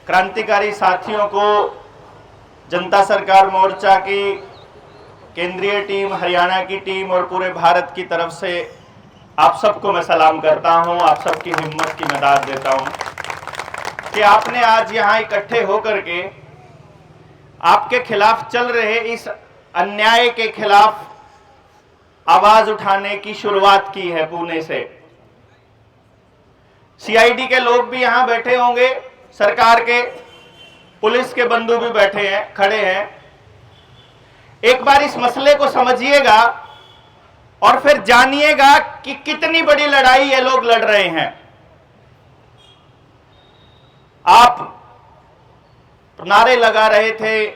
क्रांतिकारी साथियों को, जनता सरकार मोर्चा की केंद्रीय टीम, हरियाणा की टीम और पूरे भारत की तरफ से आप सबको मैं सलाम करता हूं। आप सबकी हिम्मत की मैं दाद देता हूं कि आपने आज यहां इकट्ठे होकर के आपके खिलाफ चल रहे इस अन्याय के खिलाफ आवाज उठाने की शुरुआत की है। पुणे से सीआईडी के लोग भी यहां बैठे होंगे, सरकार के पुलिस के बंधु भी बैठे हैं, खड़े हैं। एक बार इस मसले को समझिएगा और फिर जानिएगा कि कितनी बड़ी लड़ाई ये लोग लड़ रहे हैं। आप नारे लगा रहे थे,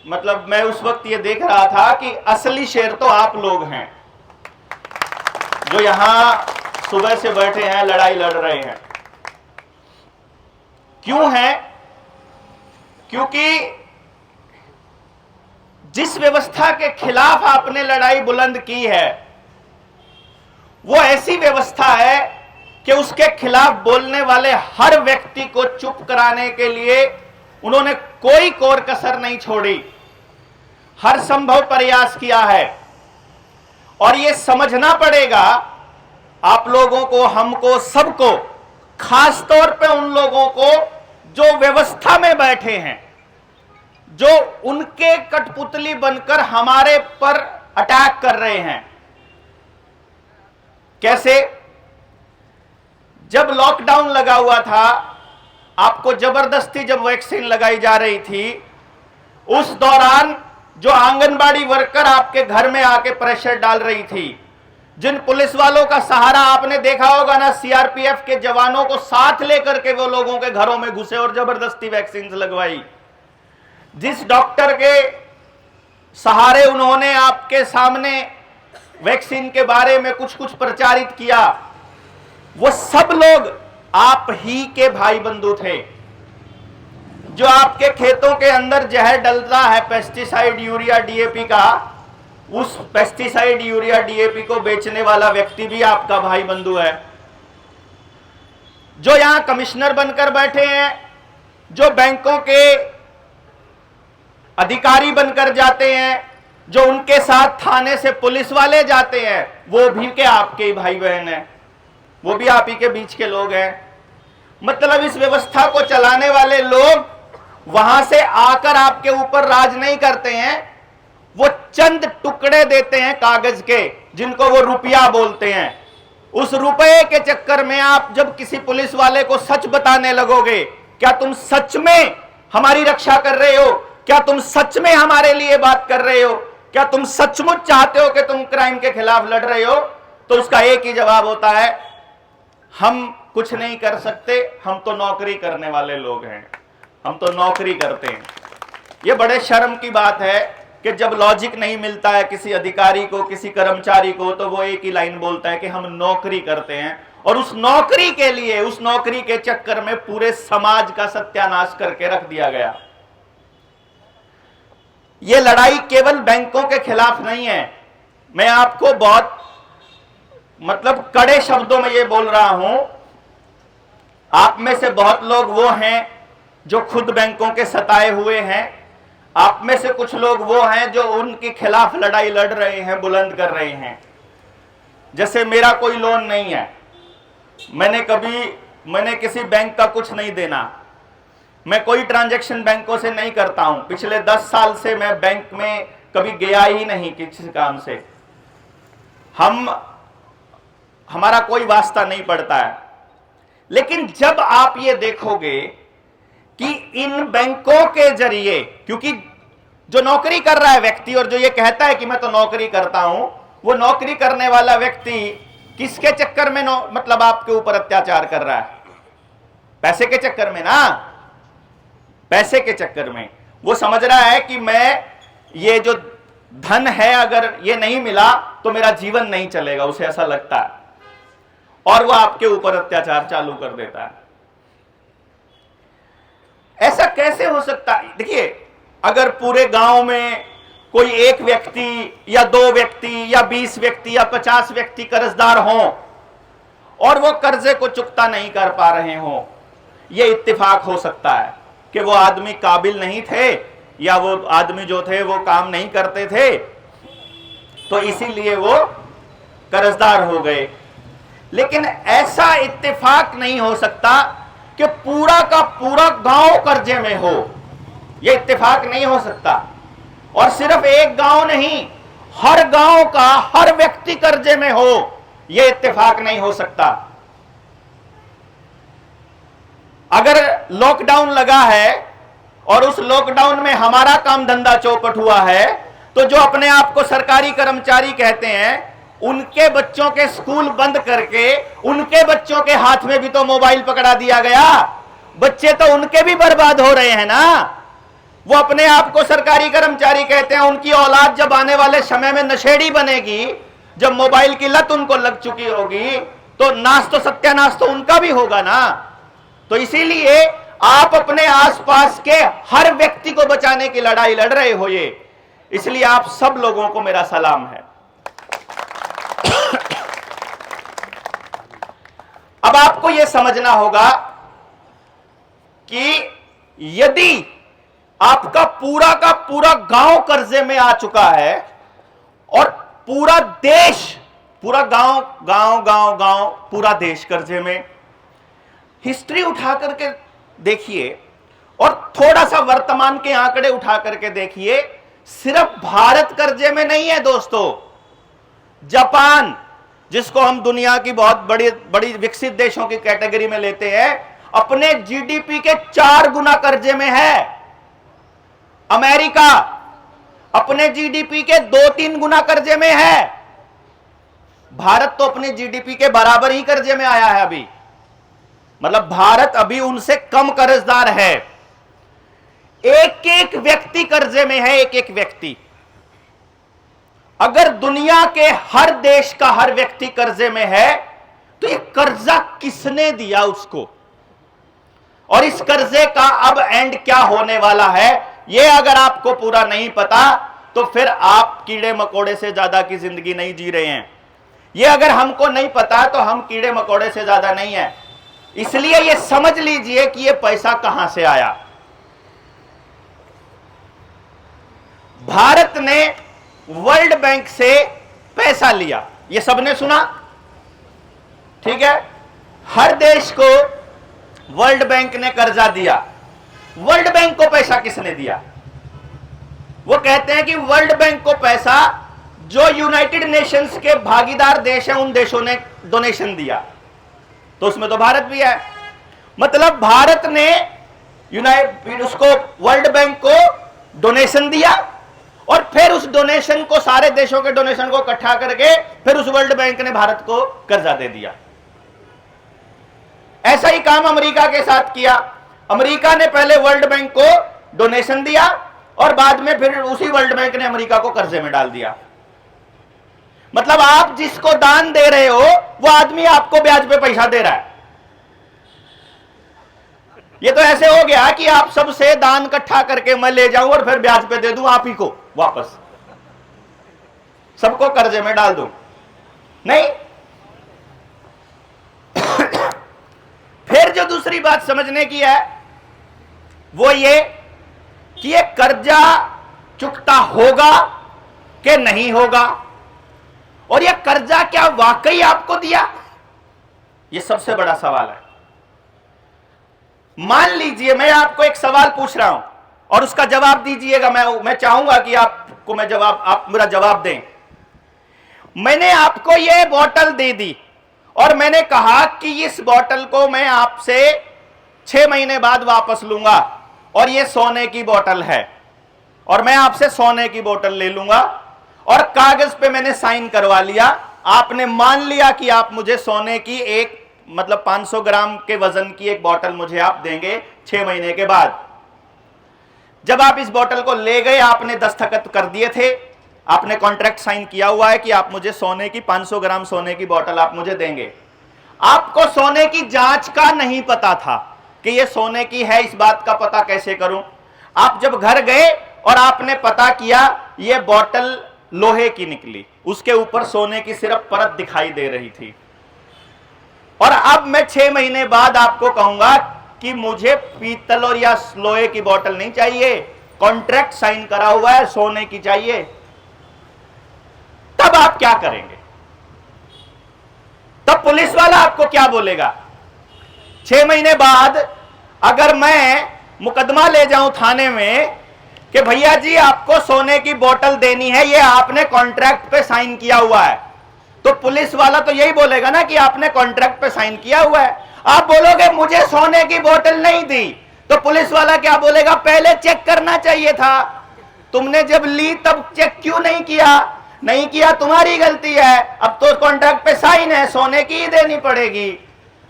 मतलब मैं उस वक्त ये देख रहा था कि असली शेर तो आप लोग हैं जो यहां सुबह से बैठे हैं, लड़ाई लड़ रहे हैं। क्यों है? क्योंकि जिस व्यवस्था के खिलाफ आपने लड़ाई बुलंद की है वो ऐसी व्यवस्था है कि उसके खिलाफ बोलने वाले हर व्यक्ति को चुप कराने के लिए उन्होंने कोई कोर कसर नहीं छोड़ी, हर संभव प्रयास किया है। और यह समझना पड़ेगा आप लोगों को, हमको, सबको, खास तौर पे उन लोगों को जो व्यवस्था में बैठे हैं, जो उनके कठपुतली बनकर हमारे पर अटैक कर रहे हैं। कैसे? जब लॉकडाउन लगा हुआ था, आपको जबरदस्ती जब वैक्सीन लगाई जा रही थी, उस दौरान जो आंगनबाड़ी वर्कर आपके घर में आके प्रेशर डाल रही थी, जिन पुलिस वालों का सहारा आपने देखा होगा ना, सीआरपीएफ के जवानों को साथ लेकर के वो लोगों के घरों में घुसे और जबरदस्ती वैक्सीन लगवाई, जिस डॉक्टर के सहारे उन्होंने आपके सामने वैक्सीन के बारे में कुछ कुछ प्रचारित किया, वो सब लोग आप ही के भाई बंधु थे। जो आपके खेतों के अंदर जहर डलता है पेस्टिसाइड, यूरिया, डीएपी का, उस पेस्टिसाइड, यूरिया, डीएपी को बेचने वाला व्यक्ति भी आपका भाई बंधु है। जो यहां कमिश्नर बनकर बैठे हैं, जो बैंकों के अधिकारी बनकर जाते हैं, जो उनके साथ थाने से पुलिस वाले जाते हैं, वो भी के आपके ही भाई बहन हैं, वो भी आप ही के बीच के लोग हैं। मतलब इस व्यवस्था को चलाने वाले लोग वहां से आकर आपके ऊपर राज नहीं करते हैं, वो चंद टुकड़े देते हैं कागज के, जिनको वो रुपया बोलते हैं। उस रुपए के चक्कर में आप जब किसी पुलिस वाले को सच बताने लगोगे, क्या तुम सच में हमारी रक्षा कर रहे हो, क्या तुम सच में हमारे लिए बात कर रहे हो, क्या तुम सचमुच चाहते हो कि तुम क्राइम के खिलाफ लड़ रहे हो, तो उसका एक ही जवाब होता है, हम कुछ नहीं कर सकते, हम तो नौकरी करने वाले लोग हैं, हम तो नौकरी करते हैं। यह बड़े शर्म की बात है कि जब लॉजिक नहीं मिलता है किसी अधिकारी को, किसी कर्मचारी को, तो वो एक ही लाइन बोलता है कि हम नौकरी करते हैं, और उस नौकरी के लिए, उस नौकरी के चक्कर में पूरे समाज का सत्यानाश करके रख दिया गया। यह लड़ाई केवल बैंकों के खिलाफ नहीं है। मैं आपको बहुत मतलब कड़े शब्दों में यह बोल रहा हूं, आप में से बहुत लोग वो हैं जो खुद बैंकों के सताए हुए हैं, आप में से कुछ लोग वो हैं जो उनके खिलाफ लड़ाई लड़ रहे हैं, बुलंद कर रहे हैं। जैसे मेरा कोई लोन नहीं है, मैंने किसी बैंक का कुछ नहीं देना, मैं कोई ट्रांजैक्शन बैंकों से नहीं करता हूं। पिछले 10 साल से मैं बैंक में कभी गया ही नहीं किसी काम से, हमारा कोई वास्ता नहीं पड़ता है। लेकिन जब आप ये देखोगे कि इन बैंकों के जरिए, क्योंकि जो नौकरी कर रहा है व्यक्ति और जो ये कहता है कि मैं तो नौकरी करता हूं, वो नौकरी करने वाला व्यक्ति किसके चक्कर में मतलब आपके ऊपर अत्याचार कर रहा है? पैसे के चक्कर में ना, पैसे के चक्कर में। वो समझ रहा है कि मैं ये जो धन है, अगर ये नहीं मिला तो मेरा जीवन नहीं चलेगा, उसे ऐसा लगता है, और वो आपके ऊपर अत्याचार चालू कर देता है। ऐसा कैसे हो सकता है? देखिए, अगर पूरे गांव में कोई एक व्यक्ति या 2 व्यक्ति या 20 व्यक्ति या 50 व्यक्ति कर्जदार हों और वो कर्जे को चुकता नहीं कर पा रहे हों, यह इत्तेफाक हो सकता है। कि वो आदमी काबिल नहीं थे या वो आदमी जो थे वो काम नहीं करते थे, तो इसीलिए वो कर्जदार हो गए। लेकिन ऐसा इत्तेफाक नहीं हो सकता कि पूरा का पूरा गांव कर्जे में हो, यह इत्तेफाक नहीं हो सकता। और सिर्फ एक गांव नहीं, हर गांव का हर व्यक्ति कर्जे में हो, यह इत्तेफाक नहीं हो सकता। अगर लॉकडाउन लगा है और उस लॉकडाउन में हमारा काम धंधा चौपट हुआ है, तो जो अपने आप को सरकारी कर्मचारी कहते हैं, उनके बच्चों के स्कूल बंद करके उनके बच्चों के हाथ में भी तो मोबाइल पकड़ा दिया गया। बच्चे तो उनके भी बर्बाद हो रहे हैं ना। वो अपने आप को सरकारी कर्मचारी कहते हैं, उनकी औलाद जब आने वाले समय में नशेड़ी बनेगी, जब मोबाइल की लत उनको लग चुकी होगी, तो नाश तो सत्यानाश तो उनका भी होगा ना। तो इसीलिए आप अपने आसपास के हर व्यक्ति को बचाने की लड़ाई लड़ रहे हो ये, इसलिए आप सब लोगों को मेरा सलाम है। अब आपको यह समझना होगा कि यदि आपका पूरा का पूरा गांव कर्जे में आ चुका है और पूरा देश, पूरा गांव गांव गांव गांव पूरा देश कर्जे में, हिस्ट्री उठा करके देखिए और थोड़ा सा वर्तमान के आंकड़े उठा करके देखिए, सिर्फ भारत कर्जे में नहीं है दोस्तों। जापान, जिसको हम दुनिया की बहुत बड़ी बड़ी विकसित देशों की कैटेगरी में लेते हैं, अपने जीडीपी के 4 गुना कर्जे में है। अमेरिका अपने जीडीपी के 2-3 गुना कर्जे में है। भारत तो अपने जीडीपी के बराबर ही कर्जे में आया है अभी, मतलब भारत अभी उनसे कम कर्जदार है। एक एक व्यक्ति कर्जे में है, एक एक व्यक्ति। अगर दुनिया के हर देश का हर व्यक्ति कर्जे में है, तो ये कर्जा किसने दिया उसको, और इस कर्जे का अब एंड क्या होने वाला है, ये अगर आपको पूरा नहीं पता, तो फिर आप कीड़े मकोड़े से ज्यादा की जिंदगी नहीं जी रहे हैं। ये अगर हमको नहीं पता तो हम कीड़े मकोड़े से ज्यादा नहीं है। इसलिए ये समझ लीजिए कि ये पैसा कहां से आया। भारत ने वर्ल्ड बैंक से पैसा लिया, ये सबने सुना, ठीक है। हर देश को वर्ल्ड बैंक ने कर्जा दिया। वर्ल्ड बैंक को पैसा किसने दिया? वो कहते हैं कि वर्ल्ड बैंक को पैसा जो यूनाइटेड नेशंस के भागीदार देश हैं, उन देशों ने डोनेशन दिया, तो उसमें तो भारत भी है। मतलब भारत ने उसको वर्ल्ड बैंक को डोनेशन दिया और फिर उस डोनेशन को, सारे देशों के डोनेशन को इकट्ठा करके फिर उस वर्ल्ड बैंक ने भारत को कर्जा दे दिया। ऐसा ही काम अमेरिका के साथ किया। अमेरिका ने पहले वर्ल्ड बैंक को डोनेशन दिया और बाद में फिर उसी वर्ल्ड बैंक ने अमेरिका को कर्जे में डाल दिया। मतलब आप जिसको दान दे रहे हो, वो आदमी आपको ब्याज पे पैसा दे रहा है। ये तो ऐसे हो गया कि आप सबसे दान इकट्ठा करके मैं ले जाऊं और फिर ब्याज पे दे दूं आप ही को वापस, सबको कर्जे में डाल दूं। नहीं। फिर जो दूसरी बात समझने की है वो ये कि ये कर्जा चुकता होगा कि नहीं होगा, और ये कर्जा क्या वाकई आपको दिया, ये सबसे बड़ा सवाल है। मान लीजिए मैं आपको एक सवाल पूछ रहा हूं और उसका जवाब दीजिएगा। मैं चाहूंगा कि आपको आप मेरा जवाब दें। मैंने आपको ये बोतल दे दी और मैंने कहा कि इस बोतल को मैं आपसे 6 महीने बाद वापस लूंगा, और ये सोने की बोतल है, और मैं आपसे सोने की बोतल ले लूंगा, और कागज पे मैंने साइन करवा लिया। आपने मान लिया कि आप मुझे सोने की एक, मतलब 500 ग्राम के वजन की एक बोतल मुझे आप देंगे 6 महीने के बाद। जब आप इस बोतल को ले गए, आपने दस्तखत कर दिए थे, आपने कॉन्ट्रैक्ट साइन किया हुआ है कि आप मुझे सोने की 500 ग्राम सोने की बोतल आप मुझे देंगे। आपको सोने की जांच का नहीं पता था कि ये सोने की है, इस बात का पता कैसे करूं? आप जब घर गए और आपने पता किया, ये बोतल लोहे की निकली, उसके ऊपर सोने की सिर्फ परत दिखाई दे रही थी। और अब मैं 6 महीने बाद आपको कहूंगा कि मुझे पीतल और या लोहे की बोतल नहीं चाहिए, कॉन्ट्रैक्ट साइन करा हुआ है, सोने की चाहिए, तब आप क्या करेंगे? तब पुलिस वाला आपको क्या बोलेगा? 6 महीने बाद अगर मैं मुकदमा ले जाऊं थाने में कि भैया जी आपको सोने की बोतल देनी है, ये आपने कॉन्ट्रैक्ट पे साइन किया हुआ है, तो पुलिस वाला तो यही बोलेगा ना कि आपने कॉन्ट्रैक्ट पे साइन किया हुआ है। आप बोलोगे मुझे सोने की बोतल नहीं दी, तो पुलिस वाला क्या बोलेगा? पहले चेक करना चाहिए था, तुमने जब ली तब चेक क्यों नहीं किया? नहीं किया, तुम्हारी गलती है, अब तो कॉन्ट्रैक्ट पे साइन है, सोने की ही देनी पड़ेगी।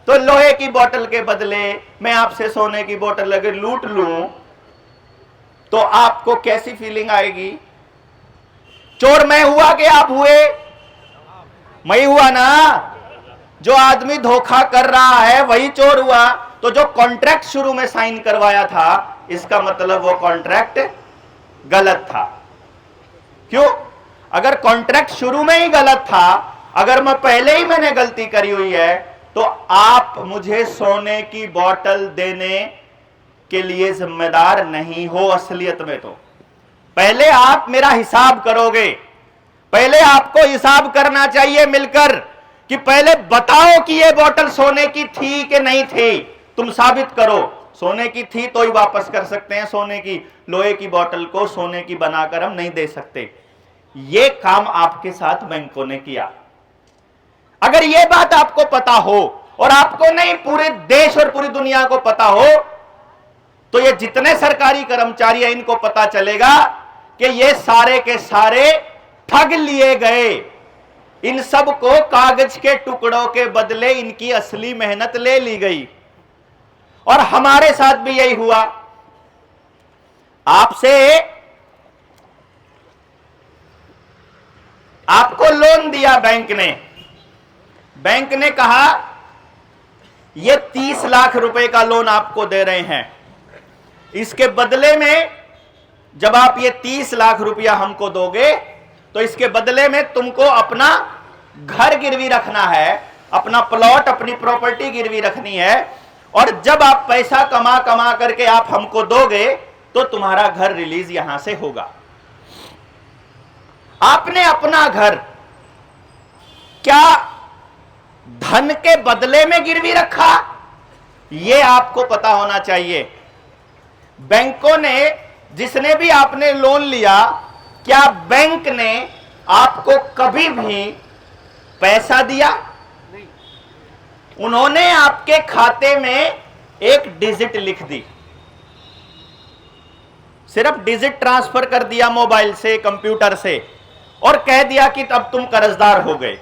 तो लोहे की बोतल के बदले मैं आपसे सोने की बोतल अगर लूट लूं तो आपको कैसी फीलिंग आएगी? चोर मैं हुआ कि आप हुए? मैं हुआ ना। जो आदमी धोखा कर रहा है वही चोर हुआ। तो जो कॉन्ट्रैक्ट शुरू में साइन करवाया था, इसका मतलब वो कॉन्ट्रैक्ट गलत था। क्यों? अगर कॉन्ट्रैक्ट शुरू में ही गलत था, अगर मैं पहले ही मैंने गलती करी हुई है, तो आप मुझे सोने की बोतल देने के लिए जिम्मेदार नहीं हो। असलियत में तो पहले आप मेरा हिसाब करोगे, पहले आपको हिसाब करना चाहिए मिलकर कि पहले बताओ कि ये बोतल सोने की थी कि नहीं थी। तुम साबित करो, सोने की थी तो ही वापस कर सकते हैं, सोने की लोहे की बोतल को सोने की बनाकर हम नहीं दे सकते। ये काम आपके साथ बैंकों ने किया। अगर ये बात आपको पता हो, और आपको नहीं पूरे देश और पूरी दुनिया को पता हो, तो ये जितने सरकारी कर्मचारी हैं इनको पता चलेगा कि ये सारे के सारे ठग लिए गए। इन सब को कागज के टुकड़ों के बदले इनकी असली मेहनत ले ली गई। और हमारे साथ भी यही हुआ। आपको लोन दिया बैंक ने कहा ये 30 लाख रुपए का लोन आपको दे रहे हैं, इसके बदले में जब आप ये 30 लाख रुपया हमको दोगे तो इसके बदले में तुमको अपना घर गिरवी रखना है, अपना प्लॉट, अपनी प्रॉपर्टी गिरवी रखनी है, और जब आप पैसा कमा कमा करके आप हमको दोगे तो तुम्हारा घर रिलीज यहां से होगा। आपने अपना घर क्या धन के बदले में गिरवी रखा? यह आपको पता होना चाहिए। बैंकों ने, जिसने भी आपने लोन लिया, क्या बैंक ने आपको कभी भी पैसा दिया? नहीं। उन्होंने आपके खाते में एक डिजिट लिख दी, सिर्फ डिजिट ट्रांसफर कर दिया मोबाइल से, कंप्यूटर से, और कह दिया कि अब तुम कर्जदार हो गए।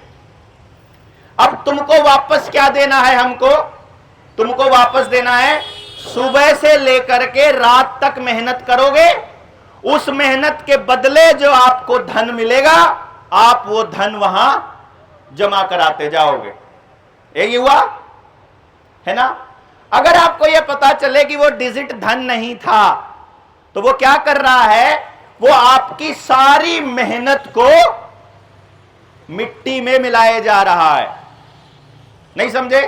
अब तुमको वापस क्या देना है? हमको तुमको वापस देना है, सुबह से लेकर के रात तक मेहनत करोगे, उस मेहनत के बदले जो आपको धन मिलेगा, आप वो धन वहां जमा कराते जाओगे। यही हुआ है ना? अगर आपको यह पता चले कि वो डिजिट धन नहीं था, तो वो क्या कर रहा है? वो आपकी सारी मेहनत को मिट्टी में मिलाए जा रहा है। नहीं समझे?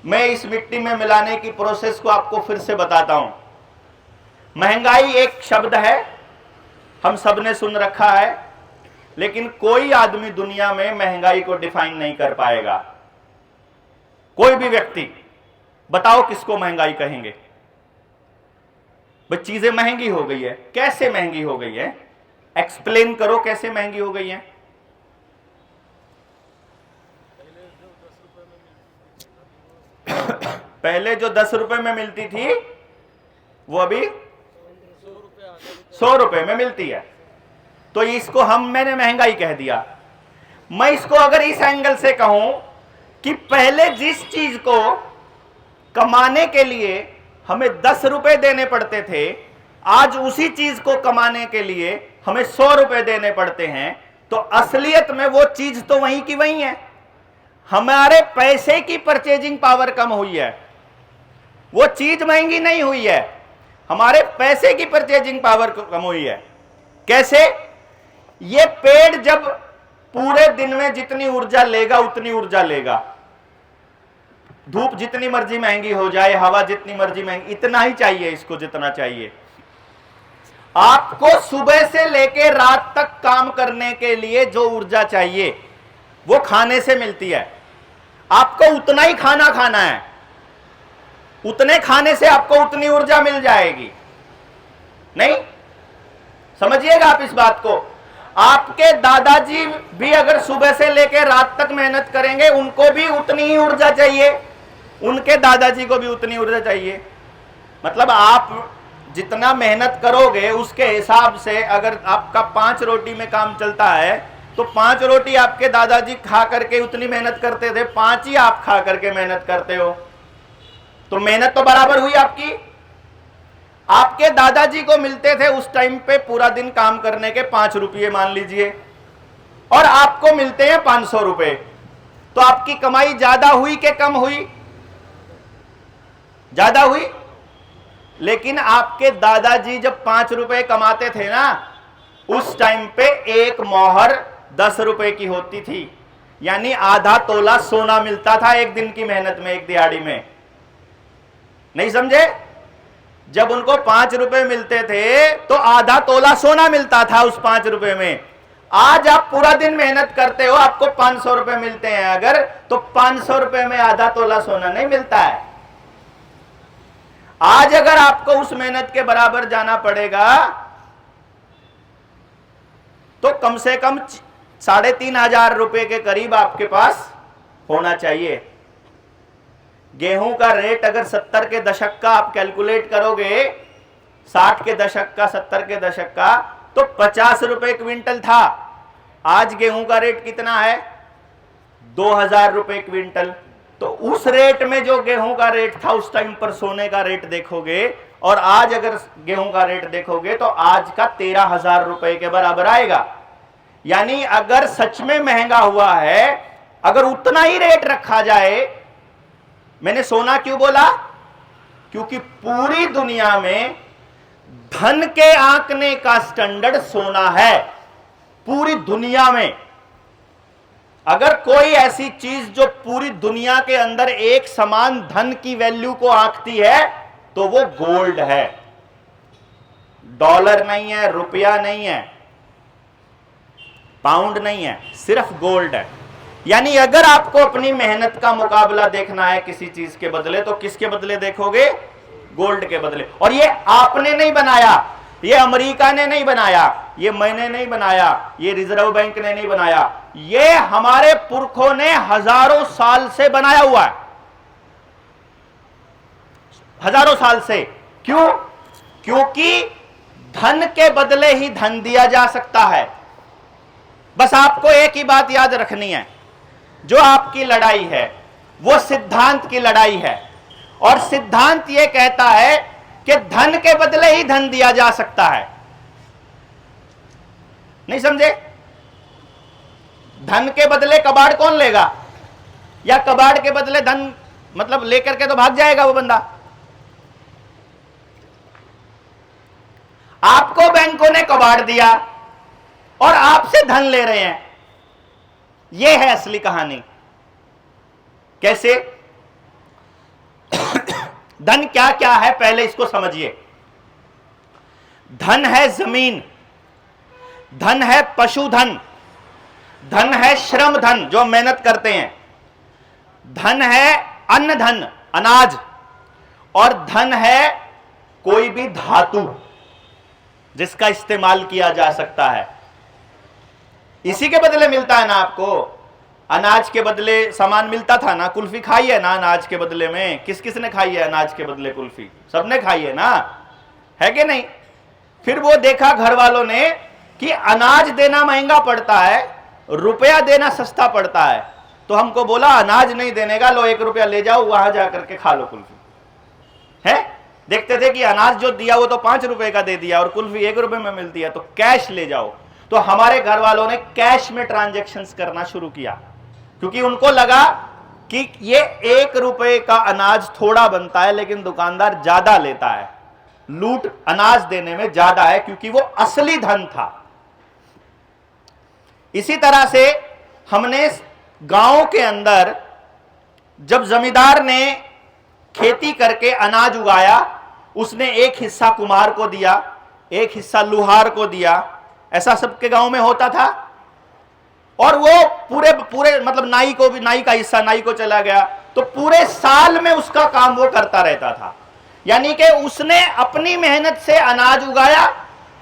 मैं इस मिट्टी में मिलाने की प्रोसेस को आपको फिर से बताता हूं। महंगाई एक शब्द है, हम सब ने सुन रखा है, लेकिन कोई आदमी दुनिया में महंगाई को डिफाइन नहीं कर पाएगा। कोई भी व्यक्ति बताओ किसको महंगाई कहेंगे? भाई चीजें महंगी हो गई है। कैसे महंगी हो गई है? एक्सप्लेन करो कैसे महंगी हो गई है। पहले जो 10 रुपए में मिलती थी वो अभी 100 रुपए में मिलती है। तो इसको मैंने महंगाई कह दिया। मैं इसको अगर इस एंगल से कहूं कि पहले जिस चीज को कमाने के लिए हमें 10 रुपए देने पड़ते थे, आज उसी चीज को कमाने के लिए हमें 100 रुपए देने पड़ते हैं, तो असलियत में वो चीज तो वहीं की वहीं है। हमारे पैसे की परचेजिंग पावर कम हुई है, वो चीज महंगी नहीं हुई है, हमारे पैसे की परचेजिंग पावर कम हुई है। कैसे? ये पेड़ जब पूरे दिन में जितनी ऊर्जा लेगा उतनी ऊर्जा लेगा, धूप जितनी मर्जी महंगी हो जाए, हवा जितनी मर्जी महंगी, इतना ही चाहिए इसको जितना चाहिए। आपको सुबह से लेकर रात तक काम करने के लिए जो ऊर्जा चाहिए वो खाने से मिलती है। आपको उतना ही खाना खाना है, उतने खाने से आपको उतनी ऊर्जा मिल जाएगी। नहीं समझिएगा आप इस बात को। आपके दादाजी भी अगर सुबह से लेकर रात तक मेहनत करेंगे, उनको भी उतनी ही ऊर्जा चाहिए, उनके दादाजी को भी उतनी ऊर्जा चाहिए। मतलब आप जितना मेहनत करोगे उसके हिसाब से, अगर आपका 5 रोटी में काम चलता है तो 5 रोटी आपके दादाजी खा करके उतनी मेहनत करते थे, 5 ही आप खा करके मेहनत करते हो, तो मेहनत तो बराबर हुई आपकी। आपके दादाजी को मिलते थे उस टाइम पे पूरा दिन काम करने के 5 रुपये मान लीजिए, और आपको मिलते हैं 500 रुपए, तो आपकी कमाई ज्यादा हुई कि कम हुई? ज्यादा हुई। लेकिन आपके दादाजी जब 5 रुपए कमाते थे ना, उस टाइम पे एक मोहर 10 रुपए की होती थी, यानी आधा तोला सोना मिलता था एक दिन की मेहनत में, एक दिहाड़ी में। नहीं समझे? जब उनको 5 रुपए मिलते थे तो आधा तोला सोना मिलता था उस 5 रुपए में। आज आप पूरा दिन मेहनत करते हो, आपको 500 रुपए मिलते हैं अगर, तो 500 रुपए में आधा तोला सोना नहीं मिलता है। आज अगर आपको उस मेहनत के बराबर जाना पड़ेगा तो कम से कम 3,500 रुपए के करीब आपके पास होना चाहिए। गेहूं का रेट अगर 70 के दशक का आप कैलकुलेट करोगे, 60 के दशक का, 70 के दशक का, तो 50 रुपए क्विंटल था। आज गेहूं का रेट कितना है? 2,000 रुपए क्विंटल। तो उस रेट में जो गेहूं का रेट था उस टाइम पर सोने का रेट देखोगे, और आज अगर गेहूं का रेट देखोगे तो आज का 13,000 रुपए के बराबर आएगा। यानी अगर सच में महंगा हुआ है, अगर उतना ही रेट रखा जाए, मैंने सोना क्यों बोला? क्योंकि पूरी दुनिया में धन के आंकने का स्टैंडर्ड सोना है। पूरी दुनिया में अगर कोई ऐसी चीज जो पूरी दुनिया के अंदर एक समान धन की वैल्यू को आंकती है तो वो गोल्ड है। डॉलर नहीं है, रुपया नहीं है, पाउंड नहीं है, सिर्फ गोल्ड है। यानी अगर आपको अपनी मेहनत का मुकाबला देखना है किसी चीज के बदले, तो किसके बदले देखोगे? गोल्ड के बदले। और ये आपने नहीं बनाया, ये अमेरिका ने नहीं बनाया, ये मैंने नहीं बनाया, ये रिजर्व बैंक ने नहीं बनाया, ये हमारे पुरखों ने हजारों साल से बनाया हुआ है। हजारों साल से। क्यों? क्योंकि धन के बदले ही धन दिया जा सकता है। बस आपको एक ही बात याद रखनी है, जो आपकी लड़ाई है वो सिद्धांत की लड़ाई है, और सिद्धांत ये कहता है कि धन के बदले ही धन दिया जा सकता है। नहीं समझे? धन के बदले कबाड़ कौन लेगा? या कबाड़ के बदले धन मतलब लेकर के तो भाग जाएगा वो बंदा। आपको बैंकों ने कबाड़ दिया और आपसे धन ले रहे हैं। यह है असली कहानी। कैसे? धन क्या क्या है पहले इसको समझिए। धन है जमीन, धन है पशुधन, धन है श्रम धन जो मेहनत करते हैं, धन है अन्न धन अनाज, और धन है कोई भी धातु जिसका इस्तेमाल किया जा सकता है। इसी के बदले मिलता है ना आपको। अनाज के बदले सामान मिलता था ना, कुल्फी खाई है ना अनाज के बदले में। किस किस ने खाई है अनाज के बदले कुल्फी? सबने खाई है ना, है कि नहीं? फिर वो देखा घर वालों ने कि अनाज देना महंगा पड़ता है, रुपया देना सस्ता पड़ता है, तो हमको बोला अनाज नहीं देने का, लो 1 रुपया ले जाओ, वहां जाकर के खा लो कुल्फी। है? देखते थे कि अनाज जो दिया वो तो 5 रुपए का दे दिया और कुल्फी 1 रुपए में मिलती है, तो कैश ले जाओ। तो हमारे घर वालों ने कैश में ट्रांजैक्शंस करना शुरू किया, क्योंकि उनको लगा कि ये 1 रुपए का अनाज थोड़ा बनता है लेकिन दुकानदार ज्यादा लेता है, लूट अनाज देने में ज्यादा है, क्योंकि वो असली धन था। इसी तरह से हमने गांव के अंदर जब जमींदार ने खेती करके अनाज उगाया, उसने एक हिस्सा कुम्हार को दिया, एक हिस्सा लुहार को दिया। ऐसा सबके गांव में होता था। और वो पूरे पूरे मतलब नाई को भी, नाई का हिस्सा नाई को चला गया, तो पूरे साल में उसका काम वो करता रहता था। यानी कि उसने अपनी मेहनत से अनाज उगाया,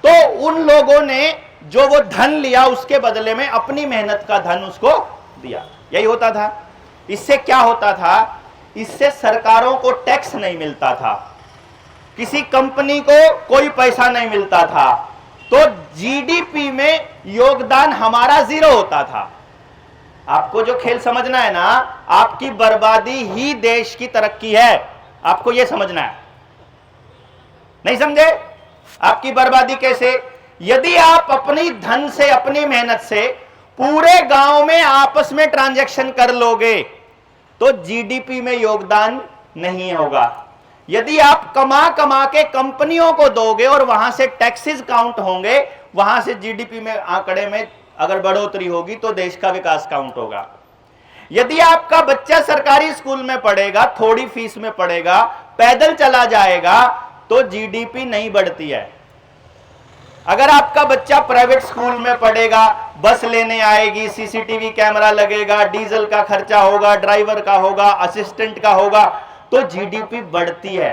तो उन लोगों ने जो वो धन लिया उसके बदले में अपनी मेहनत का धन उसको दिया। यही होता था। इससे क्या होता था? इससे सरकारों को टैक्स नहीं मिलता था, किसी कंपनी को कोई पैसा नहीं मिलता था, तो जीडीपी में योगदान हमारा जीरो होता था। आपको जो खेल समझना है ना, आपकी बर्बादी ही देश की तरक्की है। आपको यह समझना है। नहीं समझे? आपकी बर्बादी कैसे? यदि आप अपनी धन से, अपनी मेहनत से पूरे गांव में आपस में ट्रांजैक्शन कर लोगे तो जीडीपी में योगदान नहीं होगा। यदि आप कमा कमा के कंपनियों को दोगे और वहां से टैक्सेस काउंट होंगे, वहां से जीडीपी में आंकड़े में अगर बढ़ोतरी होगी तो देश का विकास काउंट होगा। यदि आपका बच्चा सरकारी स्कूल में पढ़ेगा, थोड़ी फीस में पढ़ेगा, पैदल चला जाएगा, तो जीडीपी नहीं बढ़ती है। अगर आपका बच्चा प्राइवेट स्कूल में पढ़ेगा, बस लेने आएगी, सीसीटीवी कैमरा लगेगा, डीजल का खर्चा होगा, ड्राइवर का होगा, असिस्टेंट का होगा, तो जीडीपी बढ़ती है।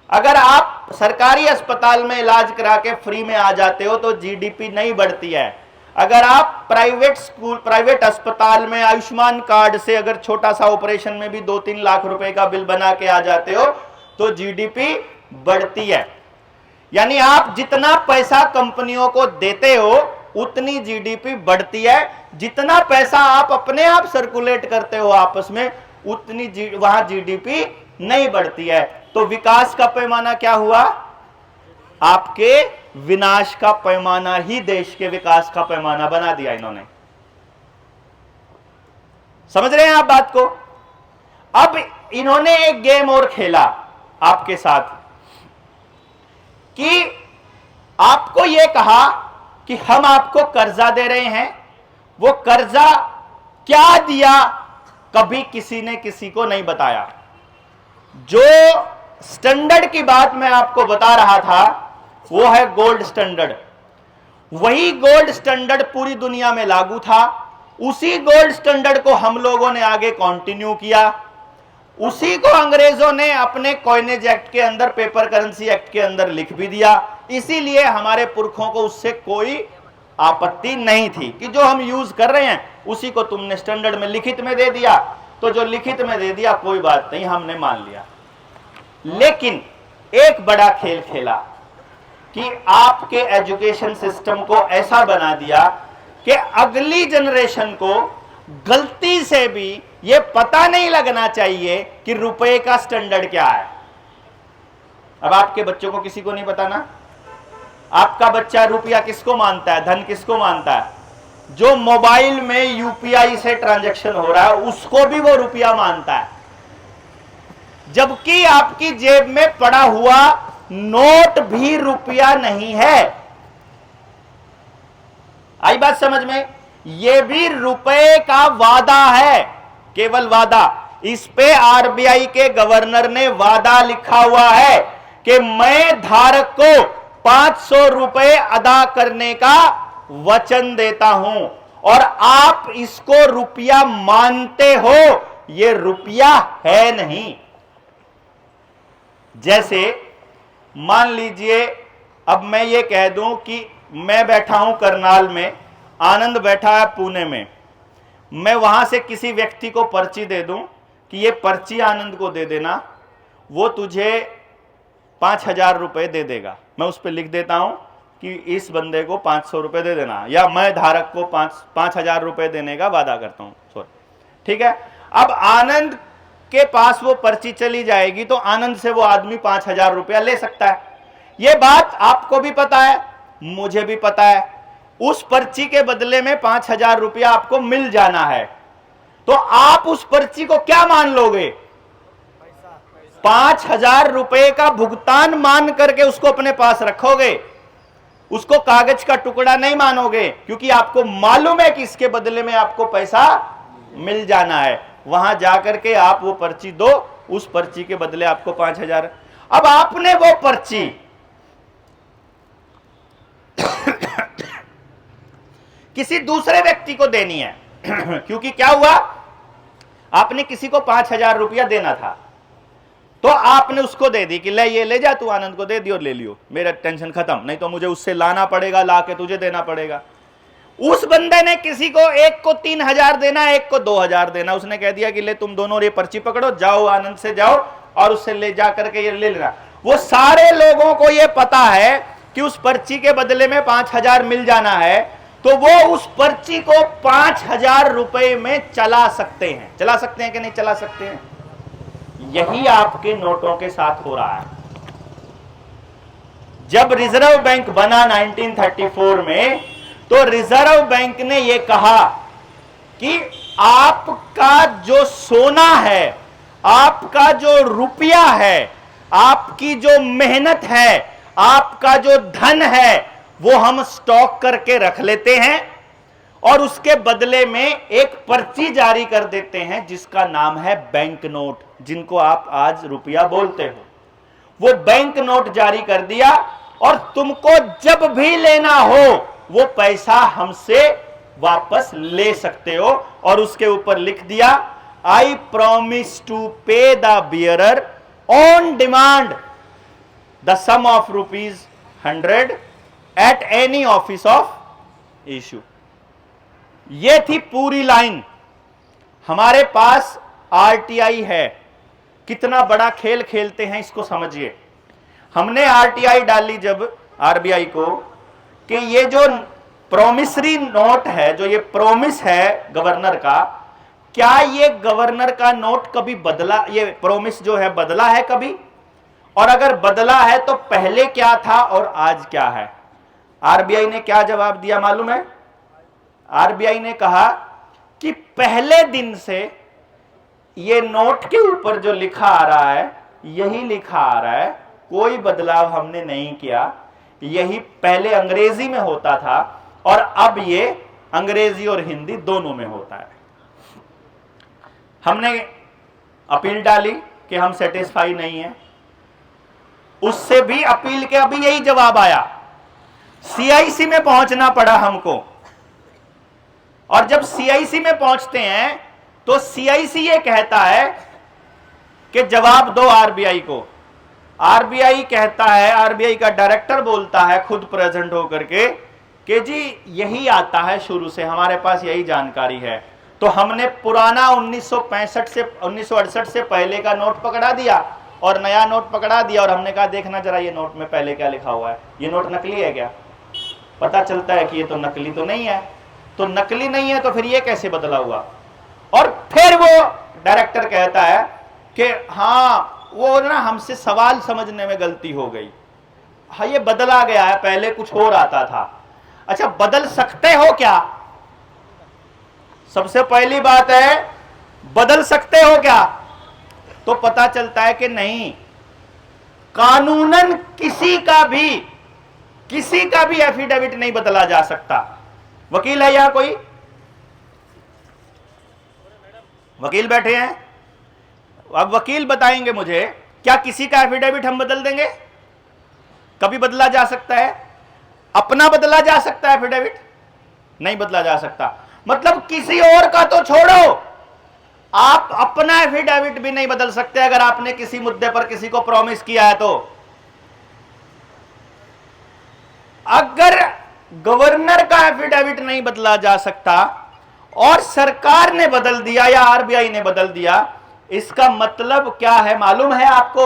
अगर आप सरकारी अस्पताल में इलाज करा के फ्री में आ जाते हो तो जीडीपी नहीं बढ़ती है। अगर आप प्राइवेट अस्पताल में आयुष्मान कार्ड से अगर छोटा सा ऑपरेशन में भी 2-3 लाख रुपए का बिल बना के आ जाते हो तो जीडीपी बढ़ती है। यानी आप जितना पैसा कंपनियों को देते हो उतनी जीडीपी बढ़ती है। जितना पैसा आप अपने आप सर्कुलेट करते हो आपस में, उतनी वहां जीडीपी नहीं बढ़ती है। तो विकास का पैमाना क्या हुआ? आपके विनाश का पैमाना ही देश के विकास का पैमाना बना दिया इन्होंने। समझ रहे हैं आप बात को? अब इन्होंने एक गेम और खेला आपके साथ कि आपको यह कहा कि हम आपको कर्जा दे रहे हैं। वो कर्जा क्या दिया कभी किसी ने किसी को नहीं बताया। जो स्टैंडर्ड की बात मैं आपको बता रहा था वो है गोल्ड स्टैंडर्ड। वही गोल्ड स्टैंडर्ड पूरी दुनिया में लागू था। उसी गोल्ड स्टैंडर्ड को हम लोगों ने आगे कंटिन्यू किया। उसी को अंग्रेजों ने अपने कॉइनेज एक्ट के अंदर, पेपर करेंसी एक्ट के अंदर लिख भी दिया। इसीलिए हमारे पुरखों को उससे कोई आपत्ति नहीं थी कि जो हम यूज कर रहे हैं उसी को तुमने स्टैंडर्ड में लिखित में दे दिया, तो जो लिखित में दे दिया कोई बात नहीं, हमने मान लिया। लेकिन एक बड़ा खेल खेला कि आपके एजुकेशन सिस्टम को ऐसा बना दिया कि अगली जनरेशन को गलती से भी यह पता नहीं लगना चाहिए कि रुपए का स्टैंडर्ड क्या है। अब आपके बच्चों को किसी को नहीं पता ना। आपका बच्चा रुपया किसको मानता है, धन किसको मानता है? जो मोबाइल में यूपीआई से ट्रांजैक्शन हो रहा है उसको भी वो रुपया मानता है, जबकि आपकी जेब में पड़ा हुआ नोट भी रुपया नहीं है। आई बात समझ में? यह भी रुपए का वादा है, केवल वादा। इस पे आरबीआई के गवर्नर ने वादा लिखा हुआ है कि मैं धारक को 500 रुपए अदा करने का वचन देता हूं और आप इसको रुपया मानते हो। यह रुपया है नहीं। जैसे मान लीजिए अब मैं ये कह दूं कि मैं बैठा हूं करनाल में, आनंद बैठा है पुणे में, मैं वहां से किसी व्यक्ति को पर्ची दे दूं कि ये पर्ची आनंद को दे देना, वो तुझे 5,000 रुपए दे देगा। मैं उस पर लिख देता हूं कि इस बंदे को 500 रुपए दे देना, या मैं धारक को 5,000 रुपए देने का वादा करता हूं। सॉरी, ठीक है। अब आनंद के पास वो पर्ची चली जाएगी तो आनंद से वो आदमी 5,000 रुपया ले सकता है। ये बात आपको भी पता है, मुझे भी पता है। उस पर्ची के बदले में 5,000 रुपया आपको मिल जाना है, तो आप उस पर्ची को क्या मान लोगे? 5,000 रुपए का भुगतान मान करके उसको अपने पास रखोगे। उसको कागज का टुकड़ा नहीं मानोगे, क्योंकि आपको मालूम है कि इसके बदले में आपको पैसा मिल जाना है। वहां जाकर के आप वो पर्ची दो, उस पर्ची के बदले आपको 5,000। अब आपने वो पर्ची किसी दूसरे व्यक्ति को देनी है क्योंकि क्या हुआ, आपने किसी को 5,000 रुपया देना था, तो आपने उसको दे दी कि ले ये ले जा, तू आनंद को दे दी और ले लियो, मेरा टेंशन खत्म, नहीं तो मुझे उससे लाना पड़ेगा, ला के तुझे देना पड़ेगा। उस बंदे ने किसी को, एक को 3,000 देना, एक को 2,000 देना, उसने कह दिया कि ले तुम दोनों ये पर्ची पकड़ो, जाओ आनंद से जाओ और उससे ले जा करके ये ले लेना। वो सारे लोगों को ये पता है कि उस पर्ची के बदले में 5,000 मिल जाना है, तो वो उस पर्ची को 5,000 रुपए में चला सकते हैं। चला सकते हैं कि नहीं चला सकते हैं? यही आपके नोटों के साथ हो रहा है। जब रिजर्व बैंक बना 1934 में, तो रिजर्व बैंक ने यह कहा कि आपका जो सोना है, आपका जो रुपया है, आपकी जो मेहनत है, आपका जो धन है, वो हम स्टॉक करके रख लेते हैं और उसके बदले में एक पर्ची जारी कर देते हैं जिसका नाम है बैंक नोट, जिनको आप आज रुपया बोलते हो। वो बैंक नोट जारी कर दिया और तुमको जब भी लेना हो वो पैसा हमसे वापस ले सकते हो, और उसके ऊपर लिख दिया, I promise to pay the bearer on demand the sum of ₹100 at any office of issue. ये थी पूरी लाइन। हमारे पास आरटीआई है, कितना बड़ा खेल खेलते हैं इसको समझिए। हमने आरटीआई डाली जब आरबीआई को कि ये जो प्रोमिसरी नोट है, जो ये प्रोमिस है गवर्नर का, क्या ये गवर्नर का नोट कभी बदला, ये प्रोमिस जो है बदला है कभी? और अगर बदला है तो पहले क्या था और आज क्या है? आरबीआई ने क्या जवाब दिया मालूम है? आरबीआई ने कहा कि पहले दिन से ये नोट के ऊपर जो लिखा आ रहा है यही लिखा आ रहा है, कोई बदलाव हमने नहीं किया। यही पहले अंग्रेजी में होता था और अब ये अंग्रेजी और हिंदी दोनों में होता है। हमने अपील डाली कि हम सेटिस्फाई नहीं है, उससे भी अपील के अभी यही जवाब आया। सीआईसी में पहुंचना पड़ा हमको, और जब सीआईसी में पहुंचते हैं तो सीआईसी ये कहता है कि जवाब दो आरबीआई को। आरबीआई कहता है, आरबीआई का डायरेक्टर बोलता है खुद प्रेजेंट होकर के कि जी यही आता है शुरू से, हमारे पास यही जानकारी है। तो हमने पुराना 1965 से 1968 से पहले का नोट पकड़ा दिया और नया नोट पकड़ा दिया, और हमने कहा देखना जरा ये नोट में पहले क्या लिखा हुआ है, ये नोट नकली है क्या? पता चलता है कि ये तो नकली तो नहीं है। तो नकली नहीं है तो फिर ये कैसे बदला हुआ? और फिर वो डायरेक्टर कहता है कि हाँ वो ना हमसे सवाल समझने में गलती हो गई, हाँ ये बदला गया है, पहले कुछ और आता था। अच्छा बदल सकते हो क्या? सबसे पहली बात है बदल सकते हो क्या? तो पता चलता है कि नहीं, कानूनन किसी का भी एफिडेविट नहीं बदला जा सकता। वकील है यहां कोई? वकील बैठे हैं, अब वकील बताएंगे मुझे, क्या किसी का एफिडेविट हम बदल देंगे? कभी बदला जा सकता है? अपना बदला जा सकता है एफिडेविट? नहीं बदला जा सकता। मतलब किसी और का तो छोड़ो, आप अपना एफिडेविट भी नहीं बदल सकते अगर आपने किसी मुद्दे पर किसी को प्रॉमिस किया है तो। अगर गवर्नर का एफिडेविट नहीं बदला जा सकता और सरकार ने बदल दिया या आरबीआई ने बदल दिया, इसका मतलब क्या है मालूम है आपको?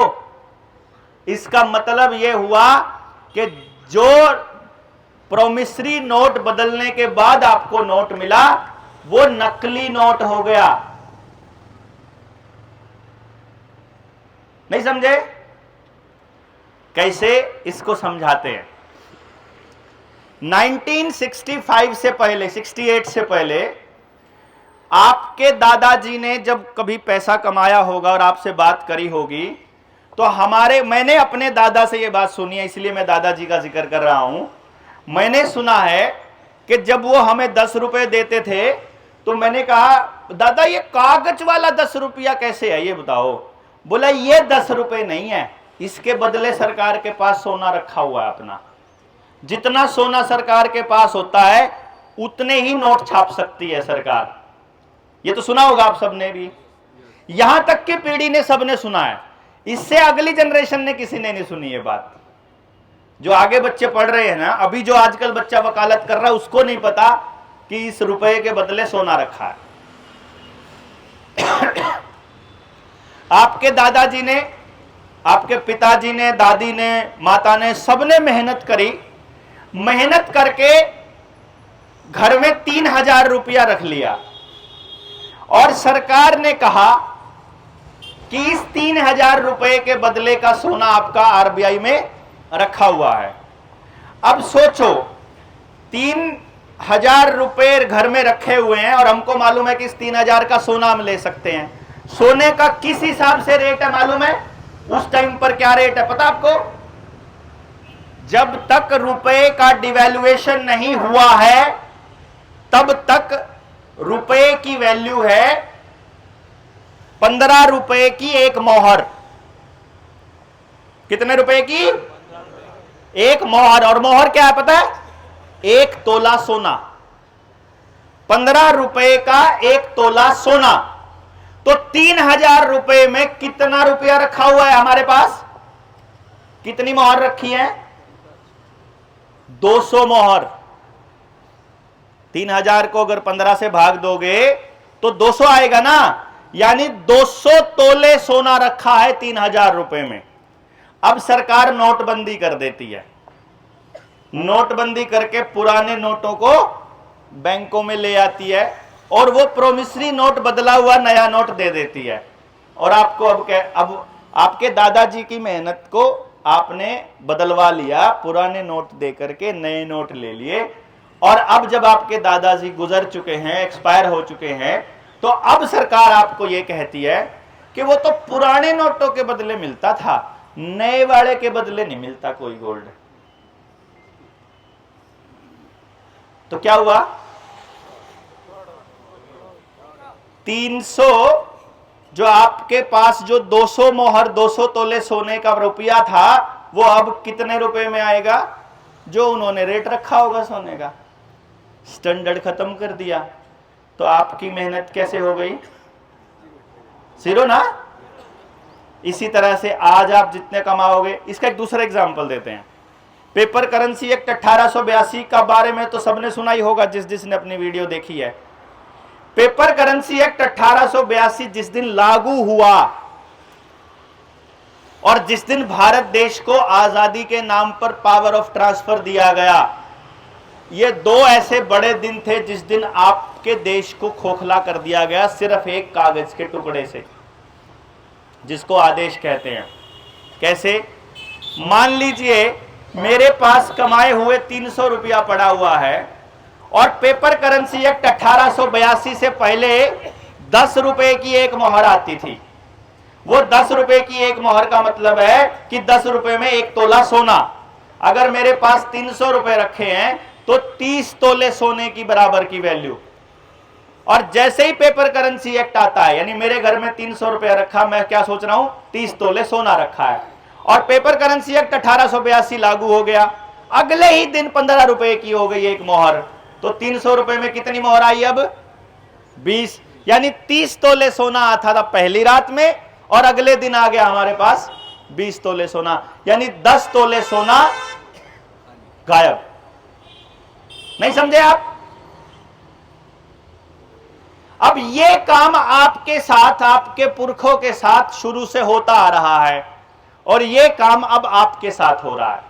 इसका मतलब यह हुआ कि जो प्रोमिसरी नोट बदलने के बाद आपको नोट मिला वो नकली नोट हो गया। नहीं समझे? कैसे इसको समझाते हैं। 1965 से पहले, 68 से पहले आपके दादाजी ने जब कभी पैसा कमाया होगा और आपसे बात करी होगी, तो मैंने अपने दादा से यह बात सुनी है, इसलिए मैं दादाजी का जिक्र कर रहा हूं। मैंने सुना है कि जब वो हमें 10 रुपए देते थे तो मैंने कहा दादा ये कागज वाला 10 रुपया कैसे है ये बताओ। बोला ये 10 रुपए नहीं है, इसके बदले सरकार के पास सोना रखा हुआ है अपना। जितना सोना सरकार के पास होता है उतने ही नोट छाप सकती है सरकार। ये तो सुना होगा आप सबने भी, यहां तक की पीढ़ी ने सबने सुना है, इससे अगली जनरेशन ने किसी ने नहीं सुनी ये बात। जो आगे बच्चे पढ़ रहे हैं ना, अभी जो आजकल बच्चा वकालत कर रहा है उसको नहीं पता कि इस रुपए के बदले सोना रखा है। आपके दादाजी ने, आपके पिताजी ने, दादी ने, माता ने, सबने मेहनत करी, मेहनत करके घर में 3000 रुपया रख लिया और सरकार ने कहा कि इस 3000 रुपए के बदले का सोना आपका आरबीआई में रखा हुआ है। अब सोचो 3000 रुपए घर में रखे हुए हैं और हमको मालूम है कि इस 3000 का सोना हम ले सकते हैं। सोने का किस हिसाब से रेट है मालूम है? उस टाइम पर क्या रेट है पता आपको? जब तक रुपए का डिवैल्यूएशन नहीं हुआ है तब तक रुपए की वैल्यू है 15 रुपए की एक मोहर। कितने रुपए की? एक मोहर। और मोहर क्या है पता है? 1 तोला सोना। 15 रुपए का 1 तोला सोना। तो 3000 रुपए में कितना रुपया रखा हुआ है हमारे पास? कितनी मोहर रखी है? 200 मोहर। 3000 को अगर 15 से भाग दोगे तो 200 आएगा ना, यानी 200 तोले सोना रखा है 3000 रुपए में। अब सरकार नोटबंदी कर देती है, नोटबंदी करके पुराने नोटों को बैंकों में ले आती है और वो प्रोमिसरी नोट बदला हुआ नया नोट दे देती है। और आपको अब आपके दादाजी की मेहनत को आपने बदलवा लिया, पुराने नोट दे करके नए नोट ले लिए। और अब जब आपके दादाजी गुजर चुके हैं, एक्सपायर हो चुके हैं, तो अब सरकार आपको यह कहती है कि वो तो पुराने नोटों के बदले मिलता था, नए वाले के बदले नहीं मिलता कोई गोल्ड। तो क्या हुआ? 300 जो आपके पास जो 200 मोहर 200 तोले सोने का रुपया था वो अब कितने रुपए में आएगा? जो उन्होंने रेट रखा होगा सोने का। स्टैंडर्ड खत्म कर दिया तो आपकी मेहनत कैसे हो गई? जीरो ना। इसी तरह से आज आप जितने कमाओगे, इसका एक दूसरा एग्जांपल देते हैं। पेपर करेंसी एक्ट 1882 का बारे में तो सबने सुना ही होगा जिसने अपनी वीडियो देखी है। पेपर करेंसी एक्ट 1882 जिस दिन लागू हुआ और जिस दिन भारत देश को आजादी के नाम पर पावर ऑफ ट्रांसफर दिया गया, ये 2 ऐसे बड़े दिन थे जिस दिन आपके देश को खोखला कर दिया गया सिर्फ एक कागज के टुकड़े से, जिसको आदेश कहते हैं। कैसे? मान लीजिए मेरे पास कमाए हुए 300 रुपया पड़ा हुआ है और पेपर करेंसी एक्ट 1882 से पहले 10 रुपए की एक मोहर आती थी। वो 10 रुपए की एक मोहर का मतलब है कि 10 रुपए में 1 तोला सोना। अगर मेरे पास 300 रुपए रखे हैं तो 30 तोले सोने की बराबर की वैल्यू। और जैसे ही पेपर करेंसी एक्ट आता है, यानी मेरे घर में 300 रुपया रखा, मैं क्या सोच रहा हूं? 30 तोले सोना रखा है। और पेपर करेंसी एक्ट 1882 लागू हो गया, अगले ही दिन 15 रुपए की हो गई एक मोहर। तो 300 रुपए में कितनी मोहर आई? अब 20, यानी 30 तोले सोना आता था पहली रात में और अगले दिन आ गया हमारे पास 20 तोले सोना, यानी 10 तोले सोना गायब। नहीं समझे आप? अब ये काम आपके साथ, आपके पुरखों के साथ शुरू से होता आ रहा है और ये काम अब आपके साथ हो रहा है।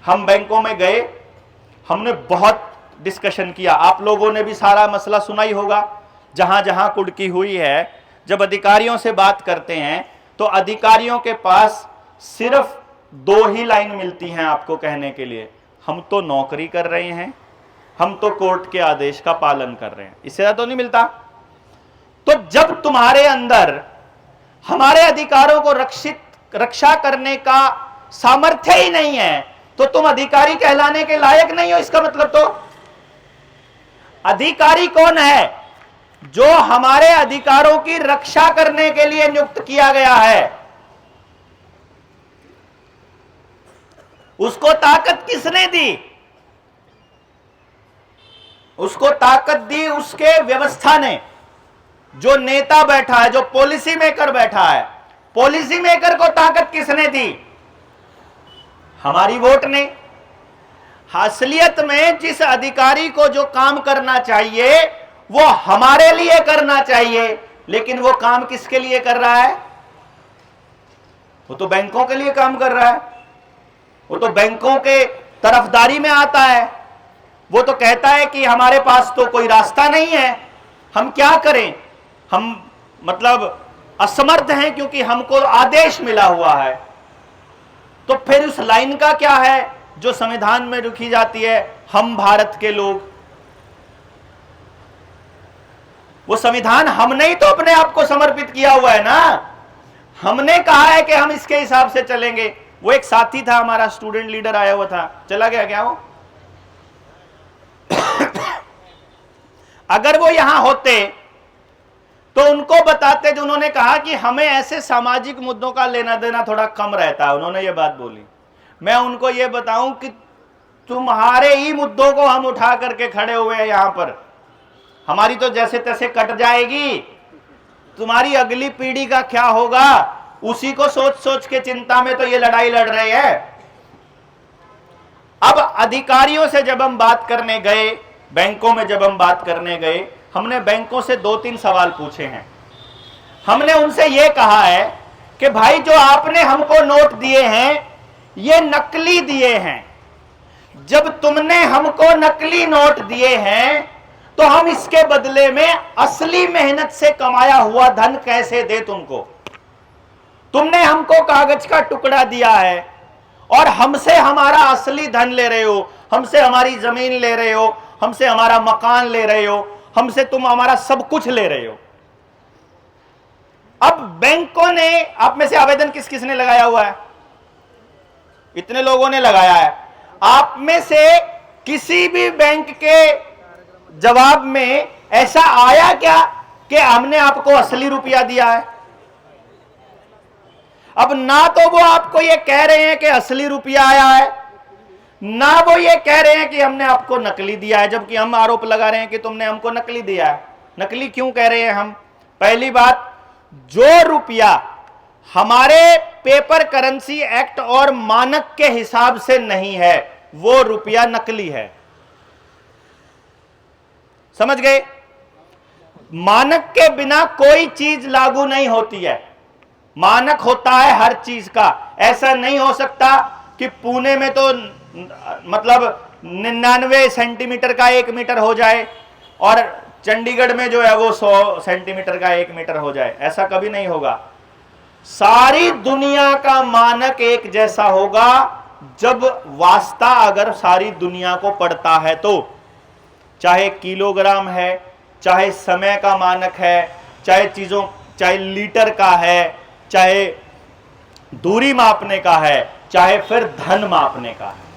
हम बैंकों में गए, हमने बहुत डिस्कशन किया, आप लोगों ने भी सारा मसला सुना ही होगा। जहां जहां कुड़की हुई है, जब अधिकारियों से बात करते हैं तो अधिकारियों के पास सिर्फ 2 ही लाइन मिलती हैं आपको कहने के लिए, हम तो नौकरी कर रहे हैं, हम तो कोर्ट के आदेश का पालन कर रहे हैं, इससे ज्यादा तो नहीं मिलता। तो जब तुम्हारे अंदर हमारे अधिकारों को रक्षा करने का सामर्थ्य ही नहीं है तो तुम अधिकारी कहलाने के लायक नहीं हो। इसका मतलब तो अधिकारी कौन है? जो हमारे अधिकारों की रक्षा करने के लिए नियुक्त किया गया है, उसको ताकत किसने दी? उसको ताकत दी उसके व्यवस्था ने। जो नेता बैठा है, जो पॉलिसी मेकर बैठा है, पॉलिसी मेकर को ताकत किसने दी? हमारी वोट ने। असलियत में जिस अधिकारी को जो काम करना चाहिए वो हमारे लिए करना चाहिए, लेकिन वो काम किसके लिए कर रहा है? वो तो बैंकों के लिए काम कर रहा है, वो तो बैंकों के तरफदारी में आता है। वो तो कहता है कि हमारे पास तो कोई रास्ता नहीं है, हम क्या करें, हम मतलब असमर्थ हैं क्योंकि हमको आदेश मिला हुआ है। तो फिर उस लाइन का क्या है जो संविधान में लिखी जाती है, हम भारत के लोग? वो संविधान हमने ही तो अपने आप को समर्पित किया हुआ है ना। हमने कहा है कि हम इसके हिसाब से चलेंगे। वो एक साथी था हमारा, स्टूडेंट लीडर आया हुआ था, चला गया क्या वो? अगर वो यहां होते तो उनको बताते, जो उन्होंने कहा कि हमें ऐसे सामाजिक मुद्दों का लेना देना थोड़ा कम रहता है, उन्होंने ये बात बोली। मैं उनको ये बताऊं कि तुम्हारे ही मुद्दों को हम उठा करके खड़े हुए हैं यहां पर, हमारी तो जैसे तैसे कट जाएगी, तुम्हारी अगली पीढ़ी का क्या होगा उसी को सोच सोच के चिंता में तो ये लड़ाई लड़ रहे हैं। अब अधिकारियों से जब हम बात करने गए, बैंकों में जब हम बात करने गए, हमने बैंकों से 2-3 सवाल पूछे हैं। हमने उनसे यह कहा है कि भाई जो आपने हमको नोट दिए हैं ये नकली दिए हैं। जब तुमने हमको नकली नोट दिए हैं तो हम इसके बदले में असली मेहनत से कमाया हुआ धन कैसे दे तुमको? तुमने हमको कागज का टुकड़ा दिया है और हमसे हमारा असली धन ले रहे हो, हमसे हमारी जमीन ले रहे हो, हमसे हमारा मकान ले रहे हो, हमसे तुम हमारा सब कुछ ले रहे हो। अब बैंकों ने, आप में से आवेदन किस किस ने लगाया हुआ है? इतने लोगों ने लगाया है। आप में से किसी भी बैंक के जवाब में ऐसा आया क्या कि हमने आपको असली रुपया दिया है? अब ना तो वो आपको ये कह रहे हैं कि असली रुपया आया है, ना वो ये कह रहे हैं कि हमने आपको नकली दिया है, जबकि हम आरोप लगा रहे हैं कि तुमने हमको नकली दिया है। नकली क्यों कह रहे हैं हम? पहली बात, जो रुपया हमारे पेपर करेंसी एक्ट और मानक के हिसाब से नहीं है वो रुपया नकली है। समझ गए? मानक के बिना कोई चीज लागू नहीं होती है। मानक होता है हर चीज का। ऐसा नहीं हो सकता कि पुणे में तो मतलब 99 सेंटीमीटर का 1 मीटर हो जाए और चंडीगढ़ में जो है वो 100 सेंटीमीटर का 1 मीटर हो जाए। ऐसा कभी नहीं होगा। सारी दुनिया का मानक एक जैसा होगा जब वास्ता अगर सारी दुनिया को पड़ता है तो। चाहे किलोग्राम है, चाहे समय का मानक है, चाहे लीटर का है, चाहे दूरी मापने का है, चाहे फिर धन मापने का है।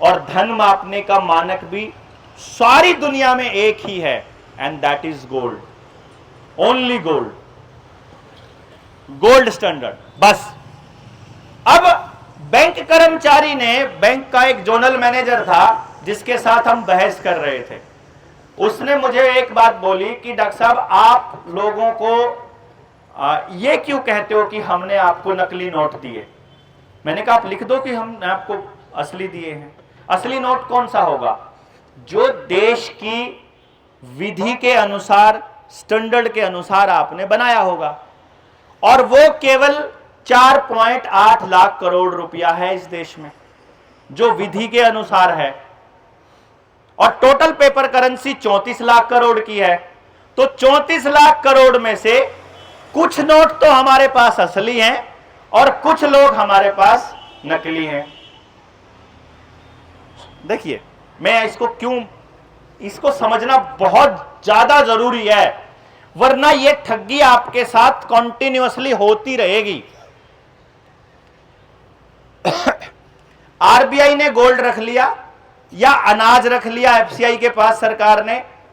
और धन मापने का मानक भी सारी दुनिया में एक ही है, and that is gold. Only gold, gold standard. बस अब बैंक कर्मचारी ने, बैंक का एक जोनल मैनेजर था जिसके साथ हम बहस कर रहे थे, उसने मुझे एक बात बोली कि डॉक्टर साहब आप लोगों को ये क्यों कहते हो कि हमने आपको नकली नोट दिए? मैंने कहा आप लिख दो कि हमने आपको असली दिए हैं। असली नोट कौन सा होगा? जो देश की विधि के अनुसार, स्टैंडर्ड के अनुसार आपने बनाया होगा। और वो केवल 4.8 लाख करोड़ रुपया है इस देश में, जो विधि के अनुसार है। और total paper currency 34 lakh crore की है। तो 34 लाख करोड़ में से कुछ नोट तो हमारे पास असली हैं और कुछ लोग हमारे पास नकली हैं। देखिए, मैं इसको समझना बहुत ज्यादा जरूरी है, वरना यह ठगी आपके साथ कॉन्टिन्यूअसली होती रहेगी। आरबीआई ने गोल्ड रख लिया या अनाज रख लिया एफसीआई के पास सरकार ने,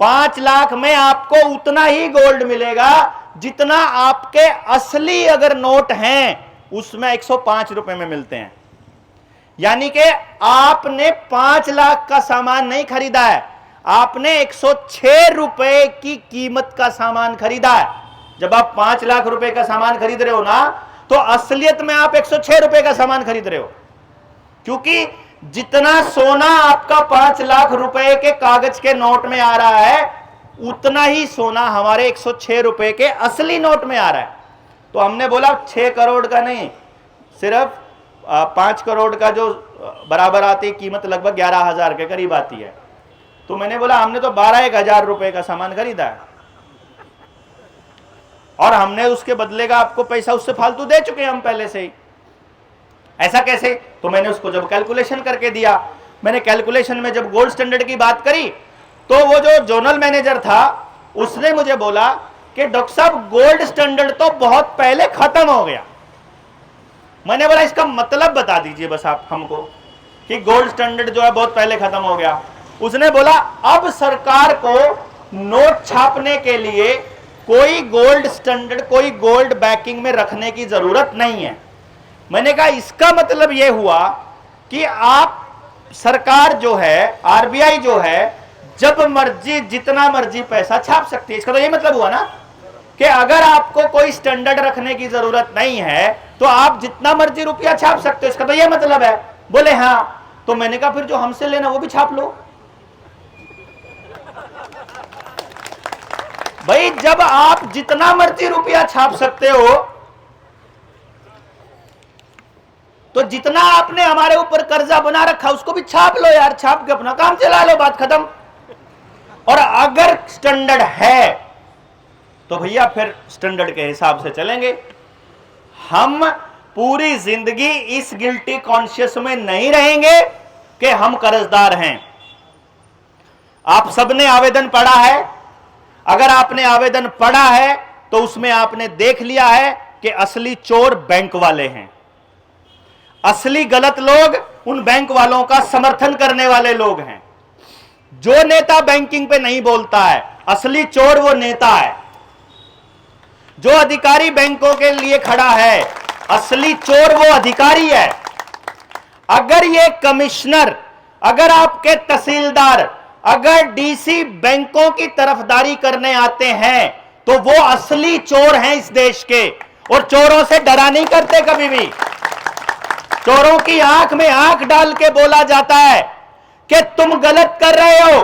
5 लाख में आपको उतना ही गोल्ड मिलेगा जितना आपके असली अगर नोट हैं उसमें 105 रुपए में मिलते हैं। यानी कि आपने 5 लाख का सामान नहीं खरीदा है, आपने 106 रुपए की कीमत का सामान खरीदा है। जब आप 5 लाख रुपए का सामान खरीद रहे हो ना, तो असलियत में आप 106 रुपए का सामान खरीद रहे हो, क्योंकि जितना सोना आपका 5 लाख रुपए के कागज के नोट में आ रहा है, उतना ही सोना हमारे 106 रुपए के असली नोट में आ रहा है। तो हमने बोला 6 करोड़ का नहीं, सिर्फ 5 करोड़ का जो बराबर आती है कीमत, लगभग 11,000 के करीब आती है। तो मैंने बोला हमने तो 12-1 हजार रुपए का सामान खरीदा है और हमने उसके बदले का आपको पैसा उससे फालतू दे चुके हैं हम पहले से ही। ऐसा कैसे? तो मैंने उसको जब कैलकुलेशन करके दिया, मैंने कैलकुलेशन में जब गोल्ड स्टैंडर्ड की बात करी, तो वो जो जोनल मैनेजर था उसने मुझे बोला कि डॉक्टर साहब गोल्ड स्टैंडर्ड तो बहुत पहले खत्म हो गया। मैंने बोला इसका मतलब बता दीजिए बस आप हमको कि गोल्ड स्टैंडर्ड जो है बहुत पहले खत्म हो गया। उसने बोला अब सरकार को नोट छापने के लिए कोई गोल्ड स्टैंडर्ड, कोई गोल्ड बैकिंग में रखने की जरूरत नहीं है। मैंने कहा इसका मतलब यह हुआ कि आप सरकार जो है, आरबीआई जो है, जब मर्जी जितना मर्जी पैसा छाप सकती है। इसका तो यह मतलब हुआ ना कि अगर आपको कोई स्टैंडर्ड रखने की जरूरत नहीं है तो आप जितना मर्जी रुपया छाप सकते हो। इसका तो यह मतलब है। बोले हाँ। तो मैंने कहा फिर जो हमसे लेना वो भी छाप लो। भाई जब आप जितना मर्जी रुपया छाप सकते हो तो जितना आपने हमारे ऊपर कर्जा बना रखा उसको भी छाप लो यार, छाप के अपना काम चला लो, बात खत्म। और अगर स्टैंडर्ड है तो भैया फिर स्टैंडर्ड के हिसाब से चलेंगे। हम पूरी जिंदगी इस गिल्टी कॉन्शियस में नहीं रहेंगे कि हम कर्जदार हैं। आप सबने आवेदन पढ़ा है। अगर आपने आवेदन पढ़ा है तो उसमें आपने देख लिया है कि असली चोर बैंक वाले हैं। असली गलत लोग उन बैंक वालों का समर्थन करने वाले लोग हैं। जो नेता बैंकिंग पे नहीं बोलता है, असली चोर वो नेता है। जो अधिकारी बैंकों के लिए खड़ा है, असली चोर वो अधिकारी है। अगर ये कमिश्नर, अगर आपके तहसीलदार, अगर डीसी बैंकों की तरफदारी करने आते हैं तो वो असली चोर हैं इस देश के। और चोरों से डरा नहीं करते कभी भी। चोरों की आंख में आंख डाल के बोला जाता है कि तुम गलत कर रहे हो।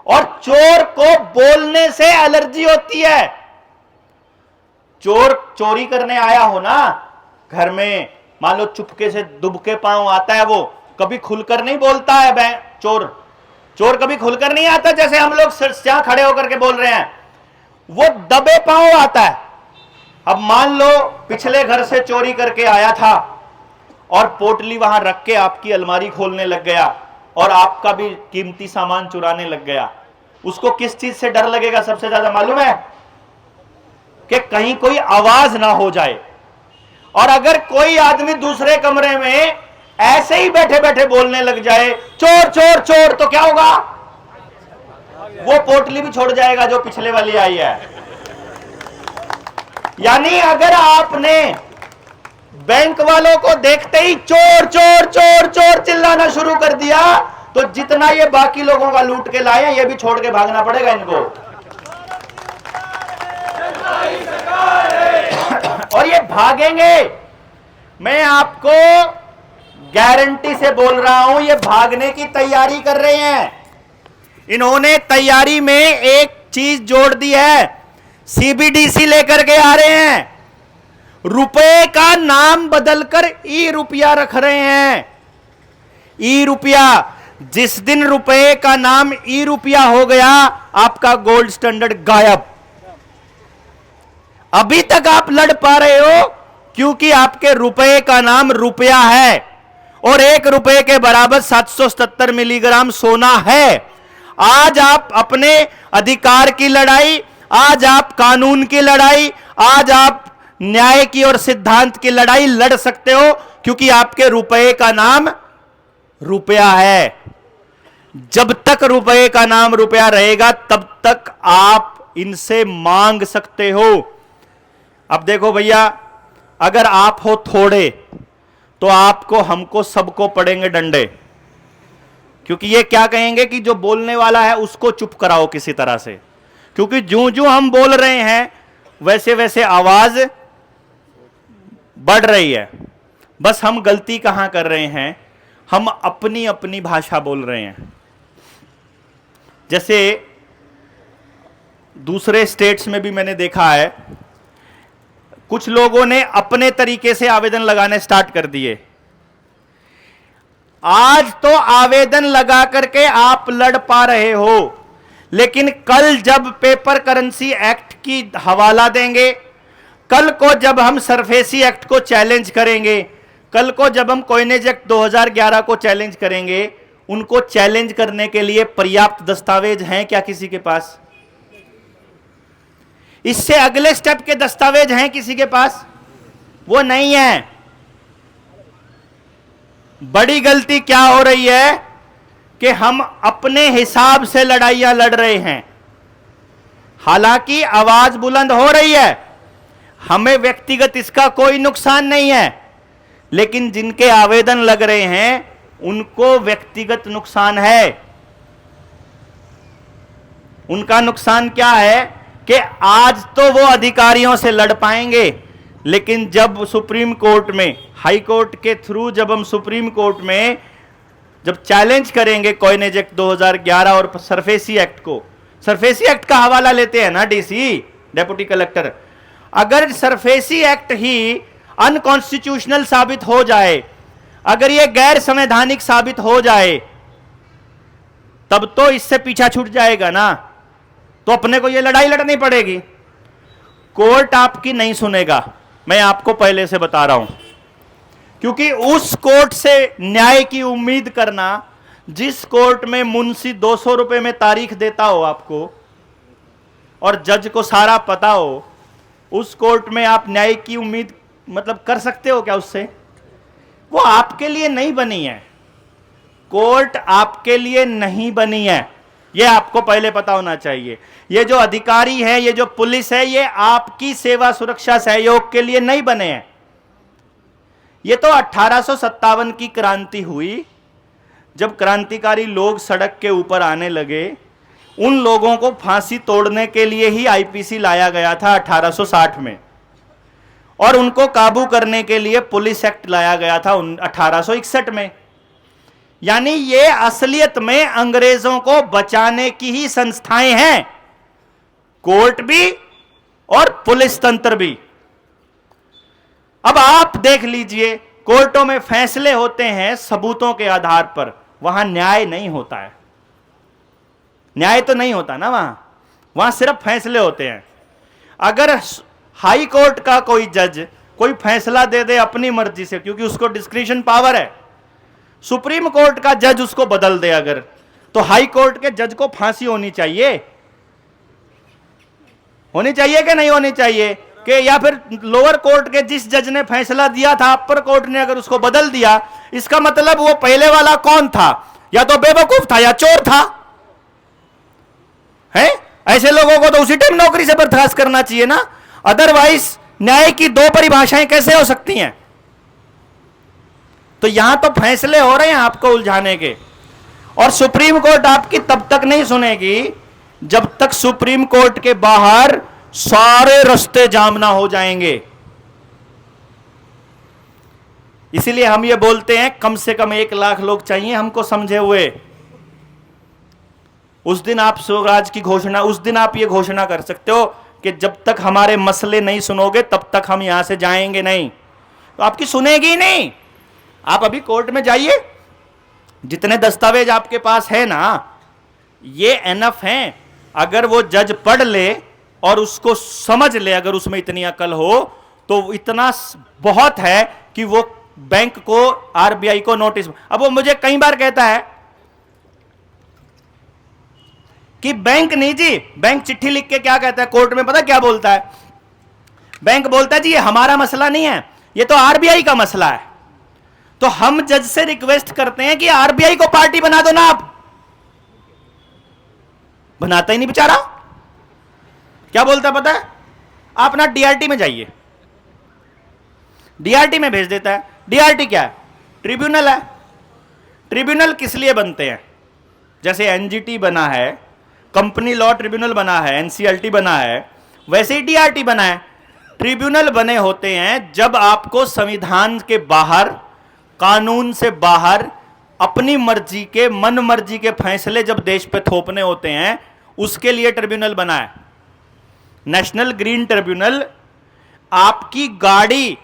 और चोर को बोलने से एलर्जी होती है। चोर चोरी करने आया हो ना घर में, मान लो चुपके से दुबके पांव आता है, वो कभी खुलकर नहीं बोलता है। चोर कभी खुलकर नहीं आता जैसे हम लोग यहां खड़े होकर के बोल रहे हैं, वो दबे पांव आता है। अब मान लो पिछले घर से चोरी करके आया था और पोटली वहां रख के आपकी अलमारी खोलने लग गया और आपका भी कीमती सामान चुराने लग गया। उसको किस चीज से डर लगेगा सबसे ज्यादा मालूम है? कि कहीं कोई आवाज ना हो जाए। और अगर कोई आदमी दूसरे कमरे में ऐसे ही बैठे बैठे बोलने लग जाए चोर चोर चोर, तो क्या होगा? वो पोटली भी छोड़ जाएगा जो पिछले वाली आई है। यानी अगर आपने बैंक वालों को देखते ही चोर चोर चोर चोर चिल्लाना शुरू कर दिया तो जितना ये बाकी लोगों का लूट के लाए ये भी छोड़ के भागना पड़ेगा इनको। और ये भागेंगे, मैं आपको गारंटी से बोल रहा हूं, ये भागने की तैयारी कर रहे हैं। इन्होंने तैयारी में एक चीज जोड़ दी है, सीबीडीसी लेकर के आ रहे हैं। रुपए का नाम बदलकर ई रुपया रख रहे हैं। ई रुपया, जिस दिन रुपए का नाम ई रुपया हो गया आपका गोल्ड स्टैंडर्ड गायब। अभी तक आप लड़ पा रहे हो क्योंकि आपके रुपए का नाम रुपया है और 1 रुपए के बराबर 777 मिलीग्राम सोना है। आज आप अपने अधिकार की लड़ाई, आज आप कानून की लड़ाई, आज आप न्याय की और सिद्धांत की लड़ाई लड़ सकते हो क्योंकि आपके रुपए का नाम रुपया है। जब तक रुपए का नाम रुपया रहेगा तब तक आप इनसे मांग सकते हो। अब देखो भैया, अगर आप हो थोड़े तो आपको, हमको, सबको पड़ेंगे डंडे, क्योंकि ये क्या कहेंगे कि जो बोलने वाला है उसको चुप कराओ किसी तरह से, क्योंकि जो जो हम बोल रहे हैं वैसे वैसे आवाज बढ़ रही है। बस हम गलती कहां कर रहे हैं, हम अपनी अपनी भाषा बोल रहे हैं। जैसे दूसरे स्टेट्स में भी मैंने देखा है, कुछ लोगों ने अपने तरीके से आवेदन लगाने स्टार्ट कर दिए। आज तो आवेदन लगा करके आप लड़ पा रहे हो, लेकिन कल जब पेपर करेंसी एक्ट की हवाला देंगे, कल को जब हम सरफेसी एक्ट को चैलेंज करेंगे, कल को जब हम कॉइनेज एक्ट 2011 को चैलेंज करेंगे, उनको चैलेंज करने के लिए पर्याप्त दस्तावेज हैं क्या किसी के पास? इससे अगले स्टेप के दस्तावेज हैं किसी के पास? वो नहीं है। बड़ी गलती क्या हो रही है कि हम अपने हिसाब से लड़ाइयां लड़ रहे हैं। हालांकि आवाज बुलंद हो रही है, हमें व्यक्तिगत इसका कोई नुकसान नहीं है, लेकिन जिनके आवेदन लग रहे हैं उनको व्यक्तिगत नुकसान है। उनका नुकसान क्या है कि आज तो वो अधिकारियों से लड़ पाएंगे, लेकिन जब सुप्रीम कोर्ट में, हाई कोर्ट के थ्रू जब हम सुप्रीम कोर्ट में जब चैलेंज करेंगे कॉइनेज एक्ट 2011 और सरफेसी एक्ट को, सरफेसी एक्ट का हवाला लेते हैं ना डीसी, डेप्यूटी कलेक्टर, अगर सरफेसी एक्ट ही अनकॉन्स्टिट्यूशनल साबित हो जाए, अगर ये गैर संवैधानिक साबित हो जाए, तब तो इससे पीछा छूट जाएगा ना, तो अपने को ये लड़ाई लड़नी पड़ेगी। कोर्ट आपकी नहीं सुनेगा, मैं आपको पहले से बता रहा हूं, क्योंकि उस कोर्ट से न्याय की उम्मीद करना, जिस कोर्ट में मुंशी 200 रुपए में तारीख देता हो आपको और जज को सारा पता हो, उस कोर्ट में आप न्याय की उम्मीद मतलब कर सकते हो क्या उससे? वो आपके लिए नहीं बनी है, कोर्ट आपके लिए नहीं बनी है, ये आपको पहले पता होना चाहिए। ये जो अधिकारी है, ये जो पुलिस है, ये आपकी सेवा सुरक्षा सहयोग के लिए नहीं बने हैं। ये तो 1857 की क्रांति हुई, जब क्रांतिकारी लोग सड़क के ऊपर आने लगे, उन लोगों को फांसी तोड़ने के लिए ही आईपीसी लाया गया था 1860 में, और उनको काबू करने के लिए पुलिस एक्ट लाया गया था 1861 में। यानी ये असलियत में अंग्रेजों को बचाने की ही संस्थाएं हैं, कोर्ट भी और पुलिस तंत्र भी। अब आप देख लीजिए, कोर्टों में फैसले होते हैं सबूतों के आधार पर, वहां न्याय नहीं होता है। न्याय तो नहीं होता ना वहां सिर्फ फैसले होते हैं। अगर हाई कोर्ट का कोई जज कोई फैसला दे दे अपनी मर्जी से, क्योंकि उसको डिस्क्रिशन पावर है, सुप्रीम कोर्ट का जज उसको बदल दे अगर, तो हाई कोर्ट के जज को फांसी होनी चाहिए कि नहीं होनी चाहिए? कि या फिर लोअर कोर्ट के जिस जज ने फैसला दिया था, अपर कोर्ट ने अगर उसको बदल दिया, इसका मतलब वो पहले वाला कौन था? या तो बेवकूफ था या चोर था। है ऐसे लोगों को तो उसी टाइम नौकरी से बर्खास्त करना चाहिए ना, अदरवाइज न्याय की दो परिभाषाएं कैसे हो सकती हैं? तो यहां तो फैसले हो रहे हैं आपको उलझाने के, और सुप्रीम कोर्ट आपकी तब तक नहीं सुनेगी जब तक सुप्रीम कोर्ट के बाहर सारे रास्ते जाम ना हो जाएंगे। इसीलिए हम ये बोलते हैं कम से कम 1 लाख लोग चाहिए हमको समझे हुए। उस दिन आप स्वराज की घोषणा, उस दिन आप ये घोषणा कर सकते हो कि जब तक हमारे मसले नहीं सुनोगे तब तक हम यहां से जाएंगे नहीं। तो आपकी सुनेगी नहीं। आप अभी कोर्ट में जाइए, जितने दस्तावेज आपके पास है ना, ये एनफ हैं। अगर वो जज पढ़ ले और उसको समझ ले, अगर उसमें इतनी अकल हो, तो इतना बहुत है कि वो बैंक को, आरबीआई को नोटिस। अब वो मुझे कई बार कहता है कि बैंक नहीं जी, बैंक चिट्ठी लिख के क्या कहता है कोर्ट में, पता क्या बोलता है? बैंक बोलता है जी ये हमारा मसला नहीं है, ये तो आरबीआई का मसला है। तो हम जज से रिक्वेस्ट करते हैं कि आरबीआई को पार्टी बना दो ना आप। बनाता ही नहीं बेचारा। क्या बोलता है पता है? आप ना डीआरटी में जाइए, डीआरटी में भेज देता है। डीआरटी क्या है? ट्रिब्यूनल है। ट्रिब्यूनल किस लिए बनते हैं? जैसे एनजीटी बना है, कंपनी लॉ ट्रिब्यूनल बना है, एनसीएलटी बना है, वैसे ही डीआरटी बना है। ट्रिब्यूनल बने होते हैं जब आपको संविधान के बाहर, कानून से बाहर अपनी मर्जी के, मन मर्जी के फैसले जब देश पे थोपने होते हैं, उसके लिए ट्रिब्यूनल बना है। नेशनल ग्रीन ट्रिब्यूनल आपकी गाड़ी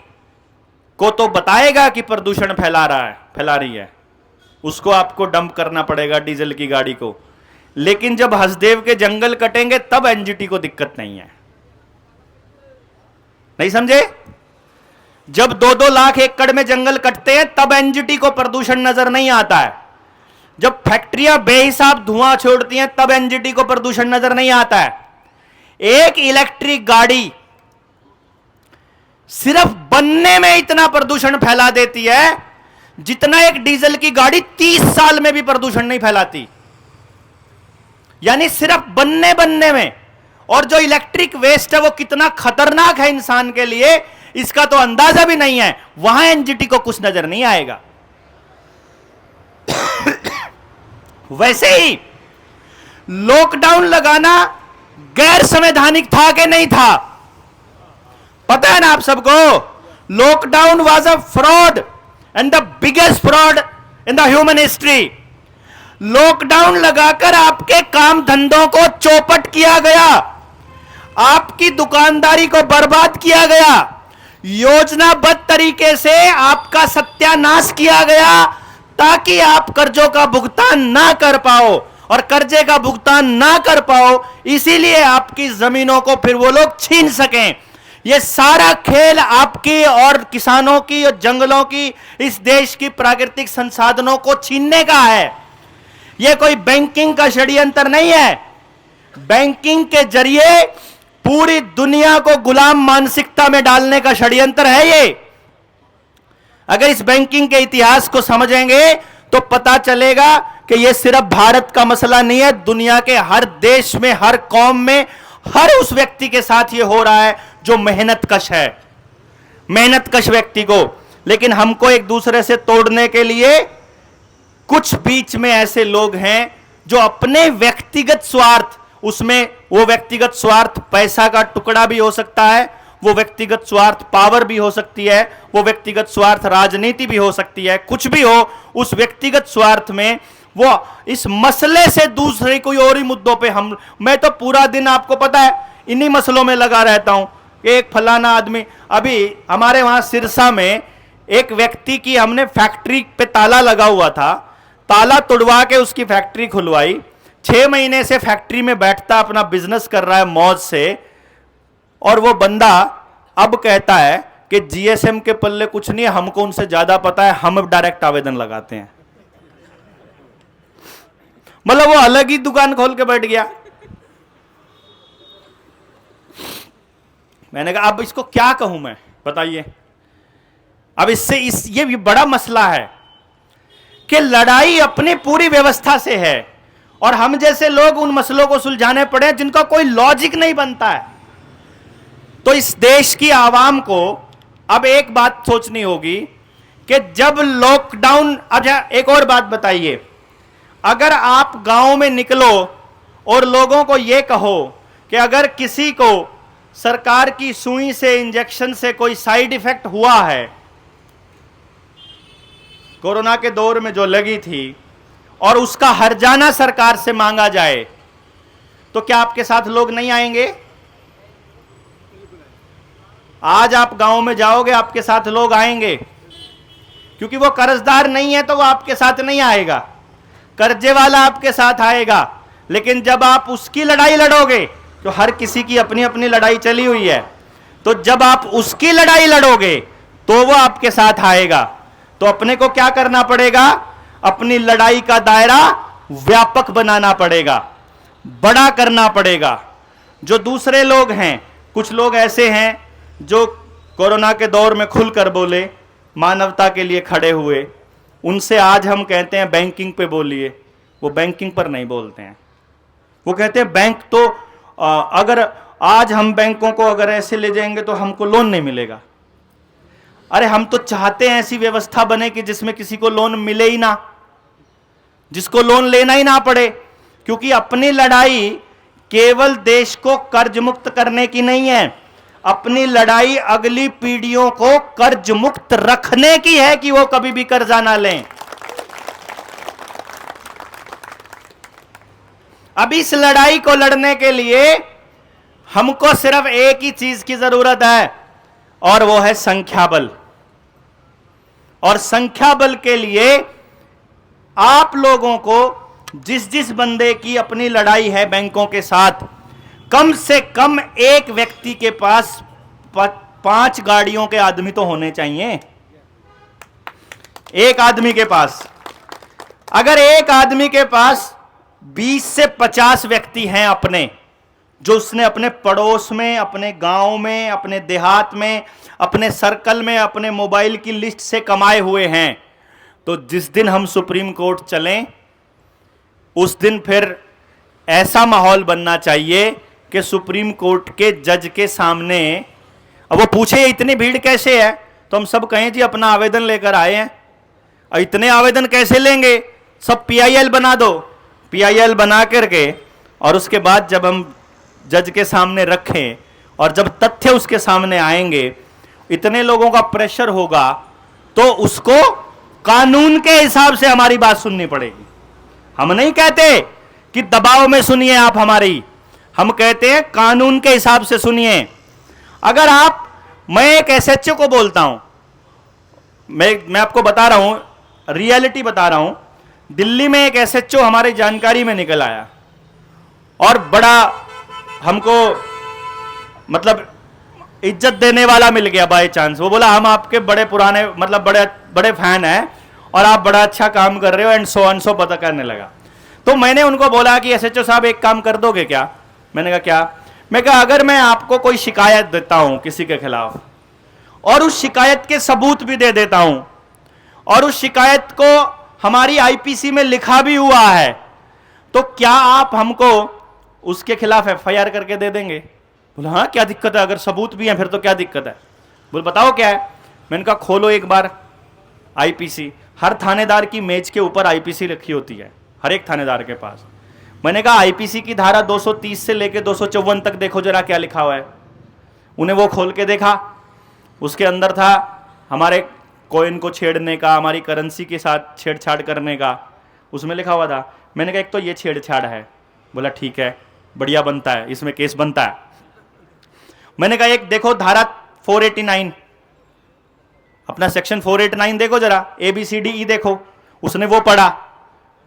को तो बताएगा कि प्रदूषण फैला रही है, उसको आपको डंप करना पड़ेगा डीजल की गाड़ी को, लेकिन जब हसदेव के जंगल कटेंगे तब एनजीटी को दिक्कत नहीं है। नहीं समझे? जब 2-2 लाख एकड़ में जंगल कटते हैं तब एनजीटी को प्रदूषण नजर नहीं आता है। जब फैक्ट्रियां बेहिसाब धुआं छोड़ती हैं तब एनजीटी को प्रदूषण नजर नहीं आता है। एक इलेक्ट्रिक गाड़ी सिर्फ बनने में इतना प्रदूषण फैला देती है जितना एक डीजल की गाड़ी 30 साल में भी प्रदूषण नहीं फैलाती। यानी सिर्फ बनने में। और जो इलेक्ट्रिक वेस्ट है वो कितना खतरनाक है इंसान के लिए, इसका तो अंदाजा भी नहीं है। वहां एनजीटी को कुछ नजर नहीं आएगा। वैसे ही लॉकडाउन लगाना गैर संवैधानिक था कि नहीं था? पता है ना आप सबको? Lockdown was a fraud and the biggest fraud in the human history. Lockdown लगाकर आपके काम धंधों को चौपट किया गया, आपकी दुकानदारी को बर्बाद किया गया, योजनाबद्ध तरीके से आपका सत्यानाश किया गया ताकि आप कर्जों का भुगतान ना कर पाओ, और कर्जे का भुगतान ना कर पाओ इसीलिए आपकी जमीनों को फिर वो लोग छीन सकें। ये सारा खेल आपकी और किसानों की और जंगलों की, इस देश की प्राकृतिक संसाधनों को छीनने का है। यह कोई बैंकिंग का षड्यंत्र नहीं है। बैंकिंग के जरिए पूरी दुनिया को गुलाम मानसिकता में डालने का षड्यंत्र है ये। अगर इस बैंकिंग के इतिहास को समझेंगे तो पता चलेगा कि यह सिर्फ भारत का मसला नहीं है, दुनिया के हर देश में, हर कौम में, हर उस व्यक्ति के साथ यह हो रहा है जो मेहनतकश है, मेहनतकश व्यक्ति को। लेकिन हमको एक दूसरे से तोड़ने के लिए कुछ बीच में ऐसे लोग हैं जो अपने व्यक्तिगत स्वार्थ, उसमें वो व्यक्तिगत स्वार्थ पैसा का टुकड़ा भी हो सकता है, वो व्यक्तिगत स्वार्थ पावर भी हो सकती है, वो व्यक्तिगत स्वार्थ राजनीति भी हो सकती है, कुछ भी हो, उस व्यक्तिगत स्वार्थ में वो इस मसले से दूसरे कोई और ही मुद्दों पे मैं तो पूरा दिन आपको पता है इन्हीं मसलों में लगा रहता हूं। एक फलाना आदमी, अभी हमारे वहां सिरसा में एक व्यक्ति की हमने फैक्ट्री पे ताला लगा हुआ था, ताला तोड़वा के उसकी फैक्ट्री खुलवाई। 6 महीने से फैक्ट्री में बैठता, अपना बिजनेस कर रहा है मौज से, और वो बंदा अब कहता है कि जीएसएम के पल्ले कुछ नहीं है, हमको उनसे ज्यादा पता है, हम डायरेक्ट आवेदन लगाते हैं। मतलब वो अलग ही दुकान खोल के बैठ गया। मैंने कहा अब इसको क्या कहूं मैं, बताइए। अब इससे ये भी बड़ा मसला है कि लड़ाई अपनी पूरी व्यवस्था से है, और हम जैसे लोग उन मसलों को सुलझाने पड़े जिनका कोई लॉजिक नहीं बनता है। तो इस देश की आवाम को अब एक बात सोचनी होगी कि जब लॉकडाउन, अच्छा एक और बात बताइए, अगर आप गांव में निकलो और लोगों को यह कहो कि अगर किसी को सरकार की सुई से, इंजेक्शन से कोई साइड इफेक्ट हुआ है, कोरोना के दौर में जो लगी थी, और उसका हर्जाना सरकार से मांगा जाए, तो क्या आपके साथ लोग नहीं आएंगे? आज आप गांव में जाओगे, आपके साथ लोग आएंगे, क्योंकि वो कर्जदार नहीं है तो वो आपके साथ नहीं आएगा, कर्जे वाला आपके साथ आएगा। लेकिन जब आप उसकी लड़ाई लड़ोगे, तो हर किसी की अपनी अपनी लड़ाई चली हुई है, तो जब आप उसकी लड़ाई लड़ोगे तो वो आपके साथ आएगा। तो अपने को क्या करना पड़ेगा? अपनी लड़ाई का दायरा व्यापक बनाना पड़ेगा, बड़ा करना पड़ेगा। जो दूसरे लोग हैं, कुछ लोग ऐसे हैं जो कोरोना के दौर में खुलकर बोले, मानवता के लिए खड़े हुए, उनसे आज हम कहते हैं बैंकिंग पे बोलिए, वो बैंकिंग पर नहीं बोलते हैं। वो कहते हैं बैंक तो अगर आज हम बैंकों को अगर ऐसे ले जाएंगे तो हमको लोन नहीं मिलेगा। अरे हम तो चाहते हैं ऐसी व्यवस्था बने कि जिसमें किसी को लोन मिले ही ना, जिसको लोन लेना ही ना पड़े, क्योंकि अपनी लड़ाई केवल देश को कर्ज मुक्त करने की नहीं है, अपनी लड़ाई अगली पीढ़ियों को कर्ज मुक्त रखने की है कि वो कभी भी कर्जा ना लें। अब इस लड़ाई को लड़ने के लिए हमको सिर्फ एक ही चीज की जरूरत है और वो है संख्या बल। और संख्या बल के लिए आप लोगों को जिस जिस बंदे की अपनी लड़ाई है बैंकों के साथ, कम से कम एक व्यक्ति के पास 5 गाड़ियों के आदमी तो होने चाहिए। एक आदमी के पास, अगर एक आदमी के पास 20 से 50 व्यक्ति हैं अपने, जो उसने अपने पड़ोस में, अपने गांव में, अपने देहात में, अपने सर्कल में, अपने मोबाइल की लिस्ट से कमाए हुए हैं, तो जिस दिन हम सुप्रीम कोर्ट चलें उस दिन फिर ऐसा माहौल बनना चाहिए कि सुप्रीम कोर्ट के जज के सामने अब वो पूछे इतनी भीड़ कैसे है, तो हम सब कहें जी अपना आवेदन लेकर आए हैं। और इतने आवेदन कैसे लेंगे, सब PIL बना दो। PIL बना करके और उसके बाद जब हम जज के सामने रखें और जब तथ्य उसके सामने आएंगे, इतने लोगों का प्रेशर होगा तो उसको कानून के हिसाब से हमारी बात सुननी पड़ेगी। हम नहीं कहते कि दबाव में सुनिए आप हमारी, हम कहते हैं कानून के हिसाब से सुनिए। अगर आप, मैं एक SHO को बोलता हूं, मैं आपको बता रहा हूं, रियलिटी बता रहा हूं, दिल्ली में एक SHO हमारी जानकारी में निकल आया और बड़ा हमको मतलब इज्जत देने वाला मिल गया बाय चांस। वो बोला हम आपके बड़े पुराने मतलब बड़े बड़े फैन हैं और आप बड़ा अच्छा काम कर रहे हो एंड सो पता करने लगा। तो मैंने उनको बोला कि SHO साहब एक काम कर दोगे क्या? मैंने कहा क्या? मैं कहा अगर मैं आपको कोई शिकायत देता हूं किसी के खिलाफ और उस शिकायत के सबूत भी दे देता हूं और उस शिकायत को हमारी IPC में लिखा भी हुआ है, तो क्या आप हमको उसके खिलाफ FIR करके दे देंगे? बोला हाँ क्या दिक्कत है, अगर सबूत भी है फिर तो क्या दिक्कत है। बोल बताओ क्या है। मैंने कहा खोलो एक बार IPC। हर थानेदार की मेज के ऊपर IPC रखी होती है, हर एक थानेदार के पास। मैंने कहा IPC की धारा 230 से लेकर 254 तक देखो जरा क्या लिखा हुआ है। उन्हें वो खोल के देखा, उसके अंदर था हमारे कॉइन को छेड़ने का, हमारी करेंसी के साथ छेड़छाड़ करने का, उसमें लिखा हुआ था। मैंने कहा एक तो ये छेड़छाड़ है। बोला ठीक है, बढ़िया बनता है, इसमें केस बनता है। मैंने कहा एक देखो धारा 489, अपना सेक्शन 489 देखो जरा, ABCDE देखो। उसने वो पढ़ा,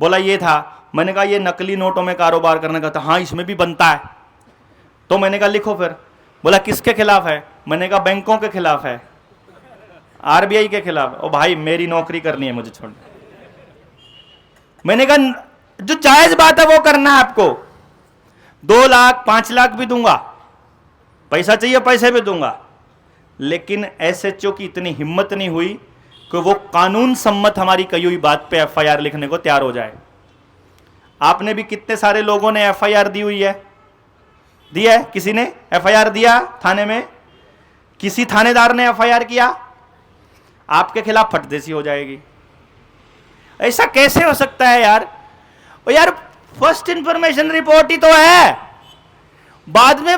बोला ये था। मैंने कहा ये नकली नोटों में कारोबार करने का था। हाँ इसमें भी बनता है। तो मैंने कहा लिखो फिर। बोला किसके खिलाफ है? मैंने कहा बैंकों के खिलाफ है, RBI के खिलाफ। ओ भाई मेरी नौकरी करनी है, मुझे छोड़। मैंने कहा जो जायज बात है वो करना है आपको, 2 लाख 5 लाख भी दूंगा, पैसा चाहिए पैसे भी दूंगा, लेकिन SHO की इतनी हिम्मत नहीं हुई कि वो कानून सम्मत हमारी कही हुई बात पे FIR लिखने को तैयार हो जाए। आपने भी कितने सारे लोगों ने FIR दी हुई है, दी है? किसी ने FIR दिया थाने में? किसी थानेदार ने FIR किया? आपके खिलाफ फटदेसी हो जाएगी। ऐसा कैसे हो सकता है यार? और यार फर्स्ट इंफॉर्मेशन रिपोर्ट ही तो है, बाद में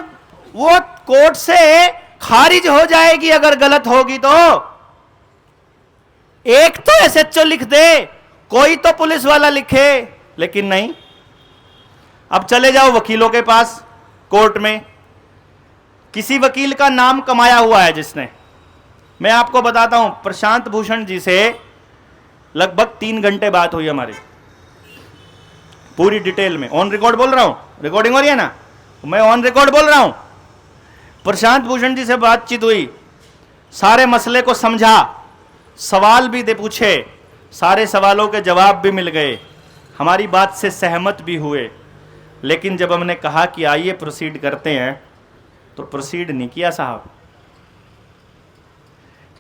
वो कोर्ट से खारिज हो जाएगी अगर गलत होगी तो। एक तो SHO लिख दे, कोई तो पुलिस वाला लिखे, लेकिन नहीं। अब चले जाओ वकीलों के पास, कोर्ट में किसी वकील का नाम कमाया हुआ है जिसने, मैं आपको बताता हूं, प्रशांत भूषण जी से लगभग 3 घंटे बात हुई हमारी, पूरी डिटेल में। ऑन रिकॉर्ड बोल रहा हूं, रिकॉर्डिंग हो रही है ना, मैं ऑन रिकॉर्ड बोल रहा हूं। प्रशांत भूषण जी से बातचीत हुई, सारे मसले को समझा, सवाल भी दे पूछे, सारे सवालों के जवाब भी मिल गए, हमारी बात से सहमत भी हुए। लेकिन जब हमने कहा कि आइए प्रोसीड करते हैं, तो प्रोसीड नहीं किया साहब।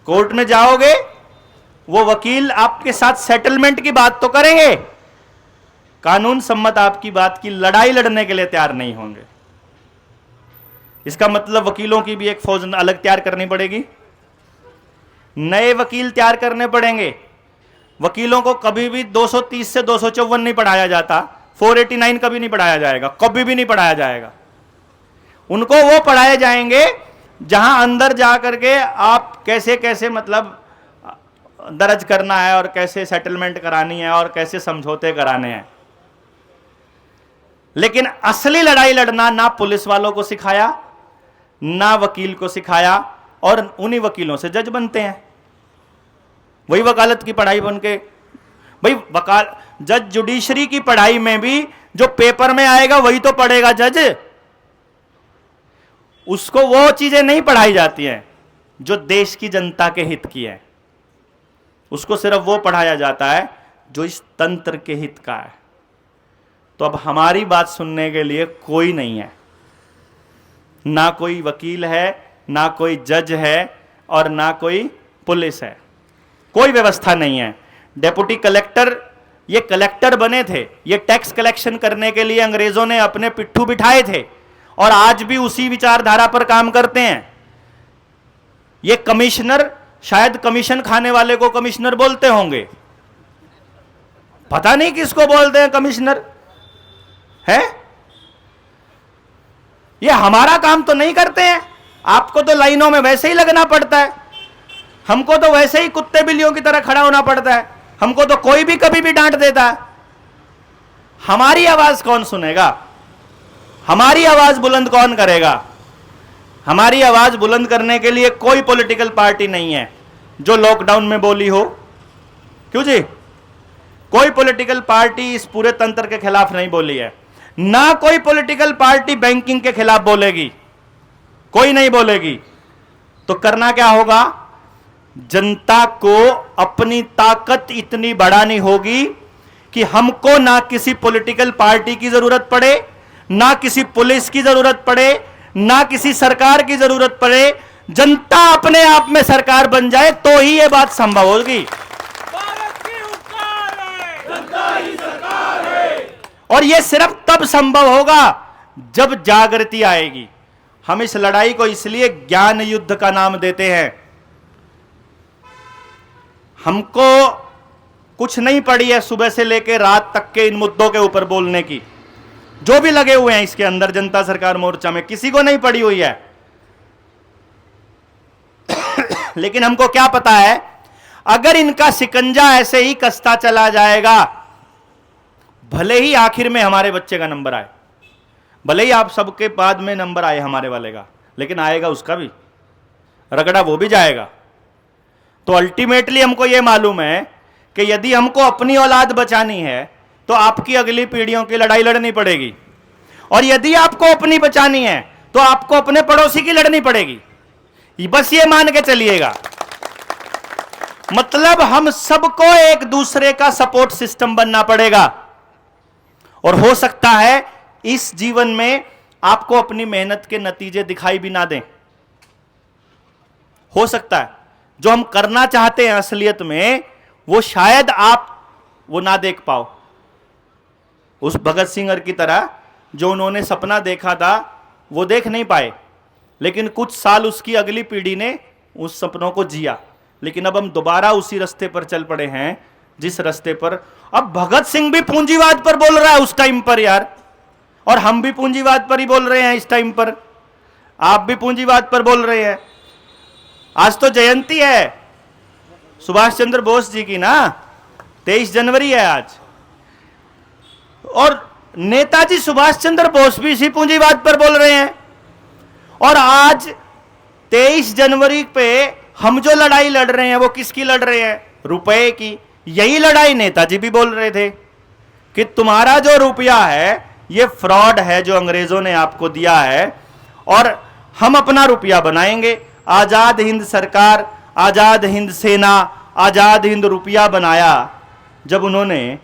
कोर्ट में जाओगे, वो वकील आपके साथ सेटलमेंट की बात तो करेंगे, कानून सम्मत आपकी बात की लड़ाई लड़ने के लिए तैयार नहीं होंगे। इसका मतलब वकीलों की भी एक फौज अलग तैयार करनी पड़ेगी, नए वकील तैयार करने पड़ेंगे। वकीलों को कभी भी 230 से 254 नहीं पढ़ाया जाता, 489 कभी नहीं पढ़ाया जाएगा, कभी भी नहीं पढ़ाया जाएगा। उनको वो पढ़ाए जाएंगे जहां अंदर जा करके आप कैसे कैसे मतलब दर्ज करना है और कैसे सेटलमेंट करानी है और कैसे समझौते कराने हैं। लेकिन असली लड़ाई लड़ना ना पुलिस वालों को सिखाया, ना वकील को सिखाया, और उन्हीं वकीलों से जज बनते हैं। वही वकालत की पढ़ाई बन के भाई जज जुडिशरी की पढ़ाई में भी जो पेपर में आएगा वही तो पढ़ेगा जज। उसको वो चीजें नहीं पढ़ाई जाती हैं जो देश की जनता के हित की है। उसको सिर्फ वो पढ़ाया जाता है जो इस तंत्र के हित का है। तो अब हमारी बात सुनने के लिए कोई नहीं है, ना कोई वकील है, ना कोई जज है, और ना कोई पुलिस है। कोई व्यवस्था नहीं है। डेप्यूटी कलेक्टर, ये कलेक्टर बने थे, ये टैक्स कलेक्शन करने के लिए अंग्रेजों ने अपने पिट्ठू बिठाए थे, और आज भी उसी विचारधारा पर काम करते हैं। ये कमिश्नर, शायद कमीशन खाने वाले को कमिश्नर बोलते होंगे, पता नहीं किसको बोलते हैं कमिश्नर है। ये हमारा काम तो नहीं करते हैं। आपको तो लाइनों में वैसे ही लगना पड़ता है, हमको तो वैसे ही कुत्ते बिल्लियों की तरह खड़ा होना पड़ता है, हमको तो कोई भी कभी भी डांट देता है। हमारी आवाज कौन सुनेगा? हमारी आवाज बुलंद कौन करेगा? हमारी आवाज बुलंद करने के लिए कोई पॉलिटिकल पार्टी नहीं है जो लॉकडाउन में बोली हो। क्यों जी? कोई पॉलिटिकल पार्टी इस पूरे तंत्र के खिलाफ नहीं बोली है, ना कोई पॉलिटिकल पार्टी बैंकिंग के खिलाफ बोलेगी, कोई नहीं बोलेगी। तो करना क्या होगा? जनता को अपनी ताकत इतनी बढ़ानी होगी कि हमको ना किसी पॉलिटिकल पार्टी की जरूरत पड़े, ना किसी पुलिस की जरूरत पड़े, ना किसी सरकार की जरूरत पड़े। जनता अपने आप में सरकार बन जाए तो ही यह बात संभव होगी। भारत की उपकार है, जनता ही सरकार है। और यह सिर्फ तब संभव होगा जब जागृति आएगी। हम इस लड़ाई को इसलिए ज्ञान युद्ध का नाम देते हैं। हमको कुछ नहीं पड़ी है सुबह से लेकर रात तक के इन मुद्दों के ऊपर बोलने की। जो भी लगे हुए हैं इसके अंदर जनता सरकार मोर्चा में, किसी को नहीं पड़ी हुई है। लेकिन हमको क्या पता है, अगर इनका शिकंजा ऐसे ही कसता चला जाएगा, भले ही आखिर में हमारे बच्चे का नंबर आए, भले ही आप सबके बाद में नंबर आए हमारे वाले का, लेकिन आएगा उसका भी, रगड़ा वो भी जाएगा। तो अल्टीमेटली हमको यह मालूम है कि यदि हमको अपनी औलाद बचानी है तो आपकी अगली पीढ़ियों की लड़ाई लड़नी पड़ेगी, और यदि आपको अपनी बचानी है तो आपको अपने पड़ोसी की लड़नी पड़ेगी। बस ये मान के चलिएगा। मतलब हम सबको एक दूसरे का सपोर्ट सिस्टम बनना पड़ेगा। और हो सकता है इस जीवन में आपको अपनी मेहनत के नतीजे दिखाई भी ना दें। हो सकता है जो हम करना चाहते हैं असलियत में वो शायद आप वो ना देख पाओ। उस भगत सिंह की तरह जो उन्होंने सपना देखा था वो देख नहीं पाए, लेकिन कुछ साल उसकी अगली पीढ़ी ने उस सपनों को जिया। लेकिन अब हम दोबारा उसी रास्ते पर चल पड़े हैं जिस रास्ते पर अब भगत सिंह भी पूंजीवाद पर बोल रहा है उस टाइम पर यार, और हम भी पूंजीवाद पर ही बोल रहे हैं इस टाइम पर। आप भी पूंजीवाद पर बोल रहे हैं। आज तो जयंती है सुभाष चंद्र बोस जी की ना, 23 जनवरी है आज, और नेताजी सुभाष चंद्र बोस भी इसी पूंजीवाद पर बोल रहे हैं। और आज 23 जनवरी पे हम जो लड़ाई लड़ रहे हैं वो किसकी लड़ रहे हैं? रुपए की। यही लड़ाई नेताजी भी बोल रहे थे कि तुम्हारा जो रुपया है ये फ्रॉड है जो अंग्रेजों ने आपको दिया है, और हम अपना रुपया बनाएंगे। आजाद हिंद सरकार, आजाद हिंद सेना, आजाद हिंद रुपया बनाया जब उन्होंने,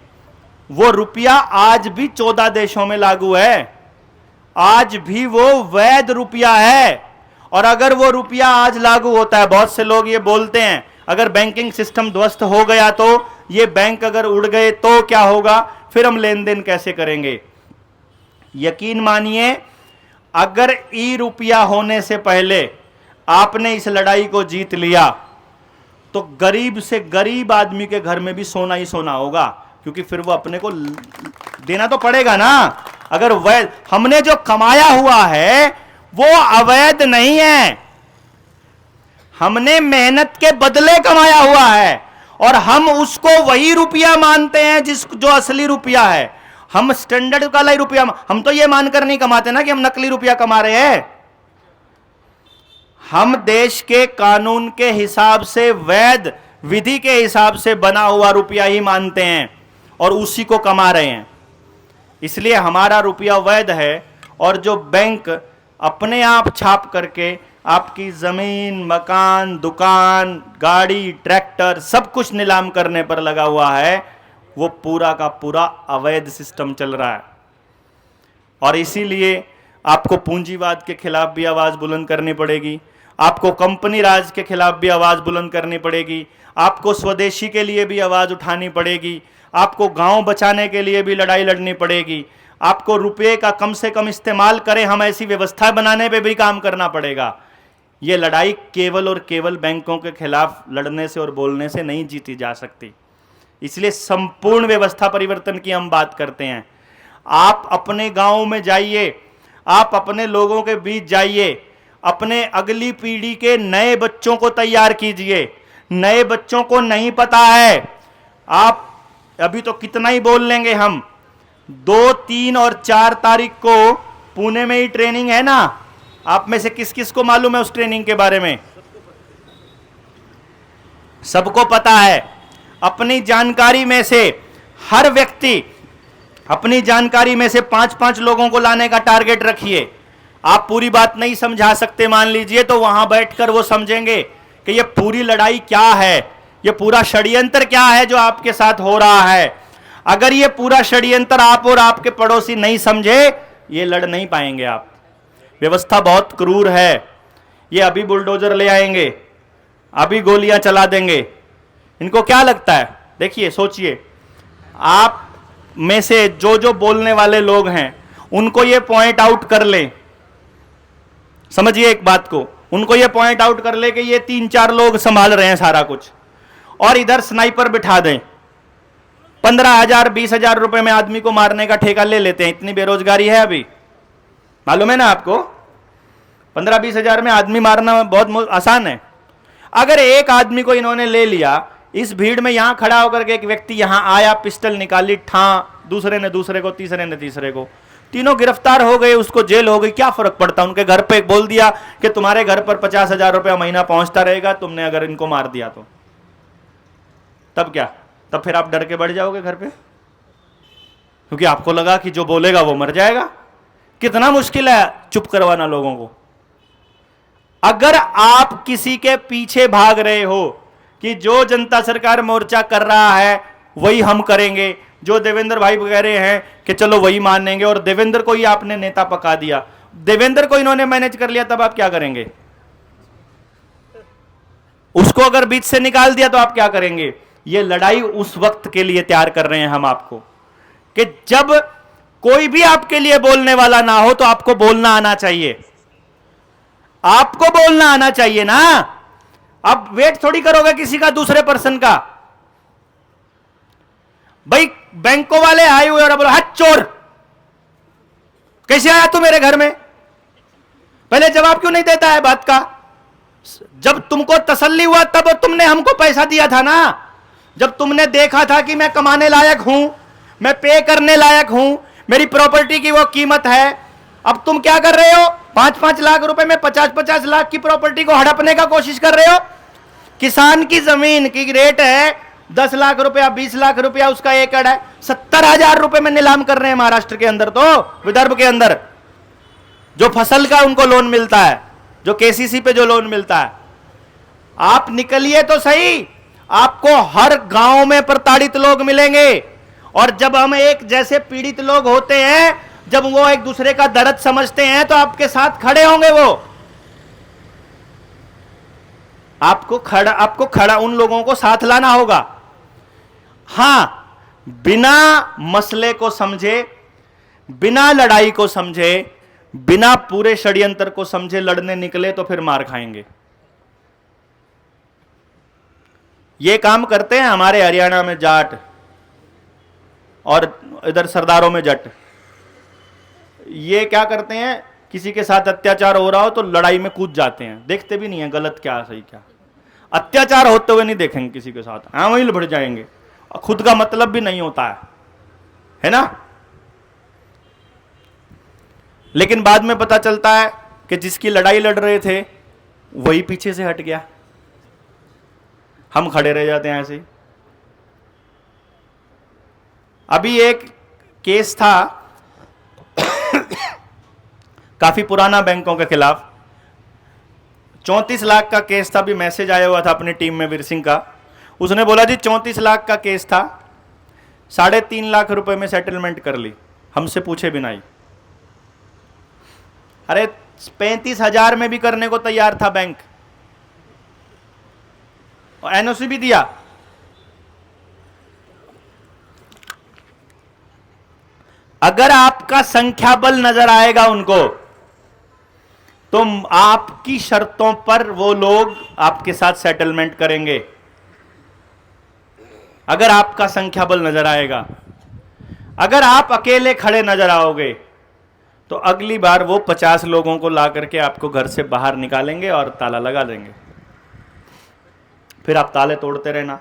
वो रुपया आज भी 14 देशों में लागू है। आज भी वो वैध रुपया है। और अगर वो रुपया आज लागू होता है, बहुत से लोग ये बोलते हैं अगर बैंकिंग सिस्टम ध्वस्त हो गया तो, ये बैंक अगर उड़ गए तो क्या होगा? फिर हम लेन देन कैसे करेंगे? यकीन मानिए, अगर ई रुपया होने से पहले आपने इस लड़ाई को जीत लिया तो गरीब से गरीब आदमी के घर में भी सोना ही सोना होगा, क्योंकि फिर वो अपने को देना तो पड़ेगा ना। अगर वैध हमने जो कमाया हुआ है वो अवैध नहीं है, हमने मेहनत के बदले कमाया हुआ है, और हम उसको वही रुपया मानते हैं जो असली रुपया है। हम स्टैंडर्ड वाला ही रुपया, हम तो ये मानकर नहीं कमाते ना कि हम नकली रुपया कमा रहे हैं। हम देश के कानून के हिसाब से, वैध विधि के हिसाब से बना हुआ रुपया ही मानते हैं और उसी को कमा रहे हैं। इसलिए हमारा रुपया वैध है, और जो बैंक अपने आप छाप करके आपकी जमीन, मकान, दुकान, गाड़ी, ट्रैक्टर सब कुछ नीलाम करने पर लगा हुआ है, वो पूरा का पूरा अवैध सिस्टम चल रहा है। और इसीलिए आपको पूंजीवाद के खिलाफ भी आवाज बुलंद करनी पड़ेगी, आपको कंपनी राज के खिलाफ भी आवाज बुलंद करनी पड़ेगी, आपको स्वदेशी के लिए भी आवाज उठानी पड़ेगी, आपको गांव बचाने के लिए भी लड़ाई लड़नी पड़ेगी, आपको रुपये का कम से कम इस्तेमाल करें हम ऐसी व्यवस्था बनाने पे भी काम करना पड़ेगा। ये लड़ाई केवल और केवल बैंकों के खिलाफ लड़ने से और बोलने से नहीं जीती जा सकती। इसलिए संपूर्ण व्यवस्था परिवर्तन की हम बात करते हैं। आप अपने गांव में जाइए, आप अपने लोगों के बीच जाइए, अपने अगली पीढ़ी के नए बच्चों को तैयार कीजिए। नए बच्चों को नहीं पता है, आप अभी तो कितना ही बोल लेंगे हम, 2, 3 और 4 तारीख को पुणे में ही ट्रेनिंग है ना। आप में से किस किस को मालूम है उस ट्रेनिंग के बारे में? सबको पता है। अपनी जानकारी में से हर व्यक्ति अपनी जानकारी में से 5-5 लोगों को लाने का टारगेट रखिए। आप पूरी बात नहीं समझा सकते मान लीजिए, तो वहां बैठकर वो समझेंगे कि ये पूरी लड़ाई क्या है, ये पूरा षड्यंत्र क्या है जो आपके साथ हो रहा है। अगर ये पूरा षड्यंत्र आप और आपके पड़ोसी नहीं समझे, ये लड़ नहीं पाएंगे आप। व्यवस्था बहुत क्रूर है। ये अभी बुलडोजर ले आएंगे, अभी गोलियां चला देंगे। इनको क्या लगता है? देखिए, सोचिए, आप में से जो जो बोलने वाले लोग हैं उनको ये पॉइंट आउट कर ले, समझिए एक बात को, उनको ये पॉइंट आउट कर ले कि ये 3-4 लोग संभाल रहे हैं सारा कुछ, और इधर स्नाइपर बिठा दें। 15,000 20,000 रुपए में आदमी को मारने का ठेका ले लेते हैं। इतनी बेरोजगारी है अभी, मालूम है ना आपको? 15-20 हजार में आदमी मारना बहुत आसान है। अगर एक आदमी को इन्होंने ले लिया, इस भीड़ में यहां खड़ा होकर के एक व्यक्ति यहां आया, पिस्टल निकाली, दूसरे ने दूसरे को, तीसरे ने तीसरे को, तीनों गिरफ्तार हो गए, उसको जेल हो गई, क्या फर्क पड़ता? उनके घर पे बोल दिया कि तुम्हारे घर पर 50,000 रुपया महीना पहुंचता रहेगा, तुमने अगर इनको मार दिया तो। तब क्या? तब फिर आप डर के बढ़ जाओगे घर पे, क्योंकि आपको लगा कि जो बोलेगा वो मर जाएगा। कितना मुश्किल है चुप करवाना लोगों को। अगर आप किसी के पीछे भाग रहे हो कि जो जनता सरकार मोर्चा कर रहा है वही हम करेंगे, जो देवेंद्र भाई कह रहे हैं कि चलो वही मानेंगे, और देवेंद्र को ही आपने नेता पका दिया, देवेंद्र को इन्होंने मैनेज कर लिया, तब आप क्या करेंगे? उसको अगर बीच से निकाल दिया तो आप क्या करेंगे? ये लड़ाई उस वक्त के लिए तैयार कर रहे हैं हम आपको, कि जब कोई भी आपके लिए बोलने वाला ना हो तो आपको बोलना आना चाहिए। आपको बोलना आना चाहिए ना। अब वेट थोड़ी करोगे किसी का, दूसरे पर्सन का। भाई बैंकों वाले आए हुए और बोलो, हट चोर, कैसे आया तू मेरे घर में? पहले जवाब क्यों नहीं देता है बात का? जब तुमको तसल्ली हुआ तब तुमने हमको पैसा दिया था ना। जब तुमने देखा था कि मैं कमाने लायक हूं, मैं पे करने लायक हूं, मेरी प्रॉपर्टी की वो कीमत है। अब तुम क्या कर रहे हो? 5-5 लाख रुपए में 50-50 लाख की प्रॉपर्टी को हड़पने का कोशिश कर रहे हो। किसान की जमीन की रेट है 10 लाख रुपया, 20 लाख रुपया उसका एकड़ है, 70,000 रुपए में नीलाम कर रहे हैं महाराष्ट्र के अंदर, तो विदर्भ के अंदर जो फसल का उनको लोन मिलता है, जो केसीसी पे जो लोन मिलता है। आप निकलिए तो सही, आपको हर गांव में प्रताड़ित लोग मिलेंगे, और जब हम एक जैसे पीड़ित लोग होते हैं, जब वो एक दूसरे का दर्द समझते हैं तो आपके साथ खड़े होंगे। वो आपको खड़ा उन लोगों को साथ लाना होगा। हां, बिना मसले को समझे, बिना लड़ाई को समझे, बिना पूरे षड्यंत्र को समझे लड़ने निकले तो फिर मार खाएंगे। ये काम करते हैं हमारे हरियाणा में जाट और इधर सरदारों में जट। ये क्या करते हैं, किसी के साथ अत्याचार हो रहा हो तो लड़ाई में कूद जाते हैं, देखते भी नहीं है गलत क्या सही क्या। अत्याचार होते हुए नहीं देखेंगे किसी के साथ, हाँ वहीं बढ़ जाएंगे, और खुद का मतलब भी नहीं होता है ना। लेकिन बाद में पता चलता है कि जिसकी लड़ाई लड़ रहे थे वही पीछे से हट गया, हम खड़े रह जाते हैं ऐसे ही। अभी एक केस था काफी पुराना बैंकों के खिलाफ, 34 लाख का केस था। अभी मैसेज आया हुआ था अपनी टीम में वीर सिंह का, उसने बोला जी 34 लाख का केस था, 3.5 लाख रुपए में सेटलमेंट कर ली, हमसे पूछे बिना ही। अरे 35,000 में भी करने को तैयार था बैंक, और एनओसी भी दिया। अगर आपका संख्या बल नजर आएगा उनको, तो आपकी शर्तों पर वो लोग आपके साथ सेटलमेंट करेंगे। अगर आपका संख्या बल नजर आएगा, अगर आप अकेले खड़े नजर आओगे तो अगली बार वो 50 लोगों को ला करके आपको घर से बाहर निकालेंगे और ताला लगा देंगे। फिर आप ताले तोड़ते रहना,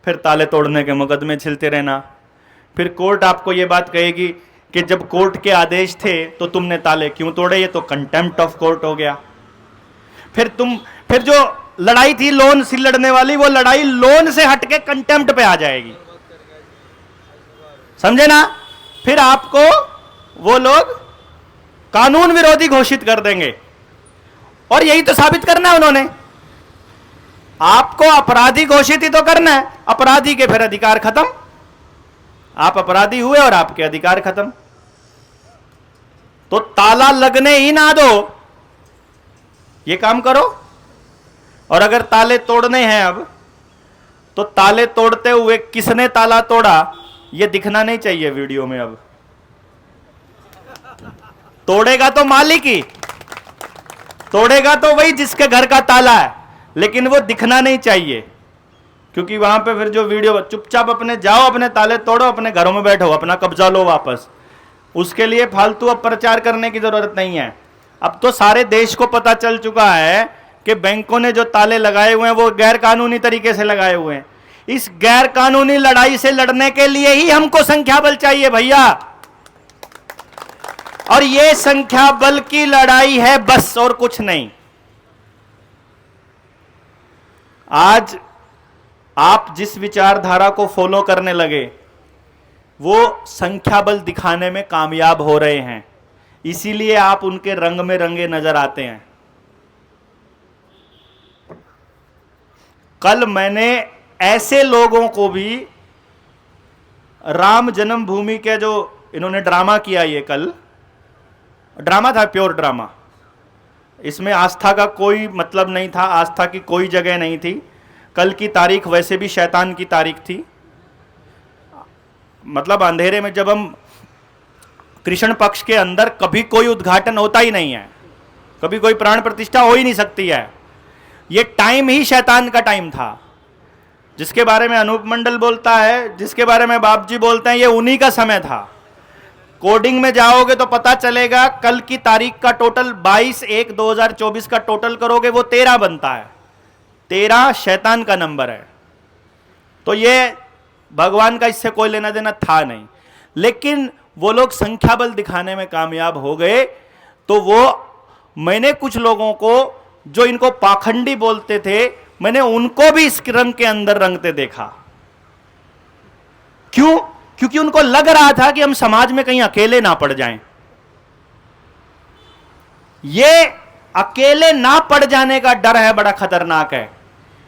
फिर ताले तोड़ने के मुकदमे छिलते रहना। फिर कोर्ट आपको ये बात कहेगी कि जब कोर्ट के आदेश थे तो तुमने ताले क्यों तोड़े, ये तो कंटेम्प्ट ऑफ कोर्ट हो गया। फिर जो लड़ाई थी लोन से लड़ने वाली, वो लड़ाई लोन से हटके कंटेम्प्ट पे आ जाएगी, समझे ना। फिर आपको वो लोग कानून विरोधी घोषित कर देंगे, और यही तो साबित करना है उन्होंने। आपको अपराधी घोषित ही तो करना है, अपराधी के फिर अधिकार खत्म, आप अपराधी हुए और आपके अधिकार खत्म। तो ताला लगने ही ना दो, ये काम करो। और अगर ताले तोड़ने हैं अब, तो ताले तोड़ते हुए किसने ताला तोड़ा ये दिखना नहीं चाहिए वीडियो में। अब तोड़ेगा तो मालिक ही, तोड़ेगा तो वही जिसके घर का ताला है, लेकिन वो दिखना नहीं चाहिए, क्योंकि वहां पे फिर जो वीडियो, चुपचाप अपने जाओ, अपने ताले तोड़ो, अपने घरों में बैठो, अपना कब्जा लो वापस। उसके लिए फालतू अब प्रचार करने की जरूरत नहीं है। अब तो सारे देश को पता चल चुका है कि बैंकों ने जो ताले लगाए हुए हैं वो गैर कानूनी तरीके से लगाए हुए हैं। इस गैर कानूनी लड़ाई से लड़ने के लिए ही हमको संख्या बल चाहिए भैया, और ये संख्या बल की लड़ाई है बस, और कुछ नहीं। आज आप जिस विचारधारा को फॉलो करने लगे वो संख्या बल दिखाने में कामयाब हो रहे हैं, इसीलिए आप उनके रंग में रंगे नजर आते हैं। कल मैंने ऐसे लोगों को भी, राम जन्मभूमि के जो इन्होंने ड्रामा किया, ये कल ड्रामा था, प्योर ड्रामा, इसमें आस्था का कोई मतलब नहीं था, आस्था की कोई जगह नहीं थी। कल की तारीख वैसे भी शैतान की तारीख थी। मतलब अंधेरे में जब हम कृष्ण पक्ष के अंदर कभी कोई उद्घाटन होता ही नहीं है, कभी कोई प्राण प्रतिष्ठा हो ही नहीं सकती है। ये टाइम ही शैतान का टाइम था, जिसके बारे में अनूप मंडल बोलता है, जिसके बारे में बाप जी बोलते हैं, ये उन्हीं का समय था। कोडिंग में जाओगे तो पता चलेगा, कल की तारीख का टोटल 22/1/2024 का टोटल करोगे वो 13 बनता है। 13 शैतान का नंबर है। तो ये भगवान का इससे कोई लेना देना था नहीं, लेकिन वो लोग संख्या बल दिखाने में कामयाब हो गए। तो वो, मैंने कुछ लोगों को जो इनको पाखंडी बोलते थे, मैंने उनको भी इस रंग के अंदर रंगते देखा। क्यों? क्योंकि उनको लग रहा था कि हम समाज में कहीं अकेले ना पड़ जाएं। ये अकेले ना पड़ जाने का डर है, बड़ा खतरनाक है।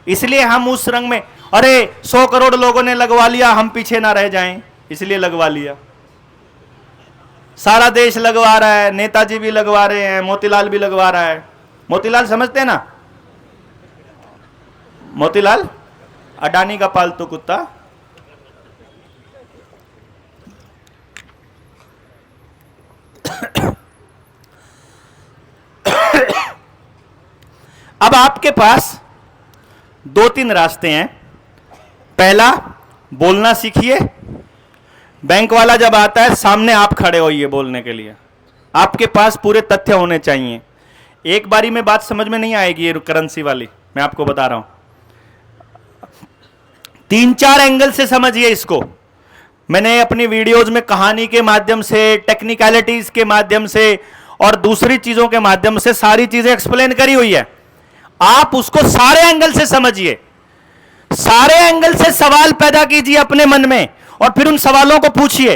इसलिए हम उस रंग में, अरे 100 करोड़ लोगों ने लगवा लिया, हम पीछे ना रह जाएं, इसलिए लगवा लिया। सारा देश लगवा रहा है, नेताजी भी लगवा रहे हैं, मोतीलाल भी लगवा रहा है। मोतीलाल समझते हैं ना, मोतीलाल अडानी का पालतू कुत्ता, अब आपके पास 2-3 रास्ते हैं। पहला, बोलना सीखिए। बैंक वाला जब आता है सामने आप खड़े होइए बोलने के लिए, आपके पास पूरे तथ्य होने चाहिए। एक बारी में बात समझ में नहीं आएगी ये करेंसी वाली, मैं आपको बता रहा हूं। 3-4 एंगल से समझिए इसको। मैंने अपनी वीडियोस में कहानी के माध्यम से, टेक्निकलिटीज के माध्यम से और दूसरी चीजों के माध्यम से सारी चीजें एक्सप्लेन करी हुई है। आप उसको सारे एंगल से समझिए, सारे एंगल से सवाल पैदा कीजिए अपने मन में और फिर उन सवालों को पूछिए।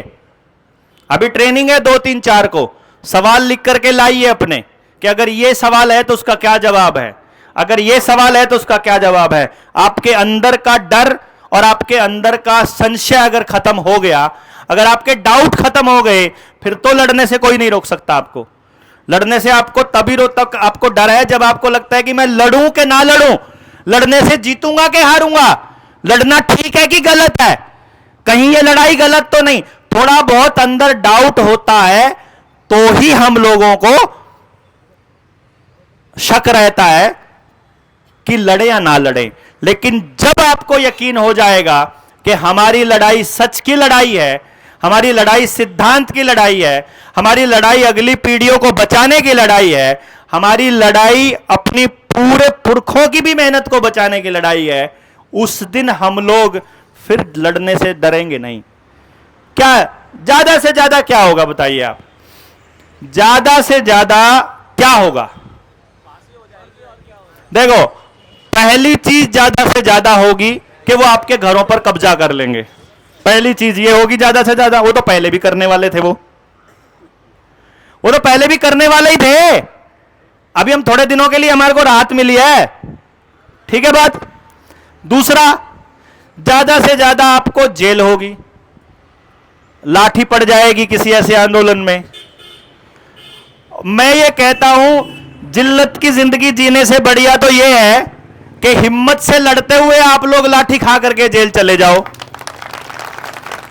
अभी ट्रेनिंग है 2-3-4 को, सवाल लिख करके लाइए अपने कि अगर ये सवाल है तो उसका क्या जवाब है, अगर ये सवाल है तो उसका क्या जवाब है। आपके अंदर का डर और आपके अंदर का संशय अगर खत्म हो गया, अगर आपके डाउट खत्म हो गए, फिर तो लड़ने से कोई नहीं रोक सकता आपको। लड़ने से आपको तभी तक आपको डर है जब आपको लगता है कि मैं लड़ूं कि ना लड़ूं, लड़ने से जीतूंगा कि हारूंगा, लड़ना ठीक है कि गलत है, कहीं ये लड़ाई गलत तो नहीं। थोड़ा बहुत अंदर डाउट होता है तो ही हम लोगों को शक रहता है कि लड़े या ना लड़े। लेकिन जब आपको यकीन हो जाएगा कि हमारी लड़ाई सच की लड़ाई है, हमारी लड़ाई सिद्धांत की लड़ाई है, हमारी लड़ाई अगली पीढ़ियों को बचाने की लड़ाई है, हमारी लड़ाई अपनी पूरे पुरखों की भी मेहनत को बचाने की लड़ाई है, उस दिन हम लोग फिर लड़ने से डरेंगे नहीं। क्या ज्यादा से ज्यादा क्या होगा बताइए आप? ज्यादा से ज्यादा क्या होगा? देखो, पहली चीज ज्यादा से ज्यादा होगी कि वो आपके घरों पर कब्जा कर लेंगे। पहली चीज ये होगी ज्यादा से ज्यादा। वो तो पहले भी करने वाले थे, वो तो पहले भी करने वाले ही थे। अभी हम थोड़े दिनों के लिए हमारे को राहत मिली है, ठीक है बात। दूसरा, ज्यादा से ज्यादा आपको जेल होगी, लाठी पड़ जाएगी किसी ऐसे आंदोलन में। मैं ये कहता हूं, जिल्लत की जिंदगी जीने से बढ़िया तो ये है कि हिम्मत से लड़ते हुए आप लोग लाठी खा करके जेल चले जाओ।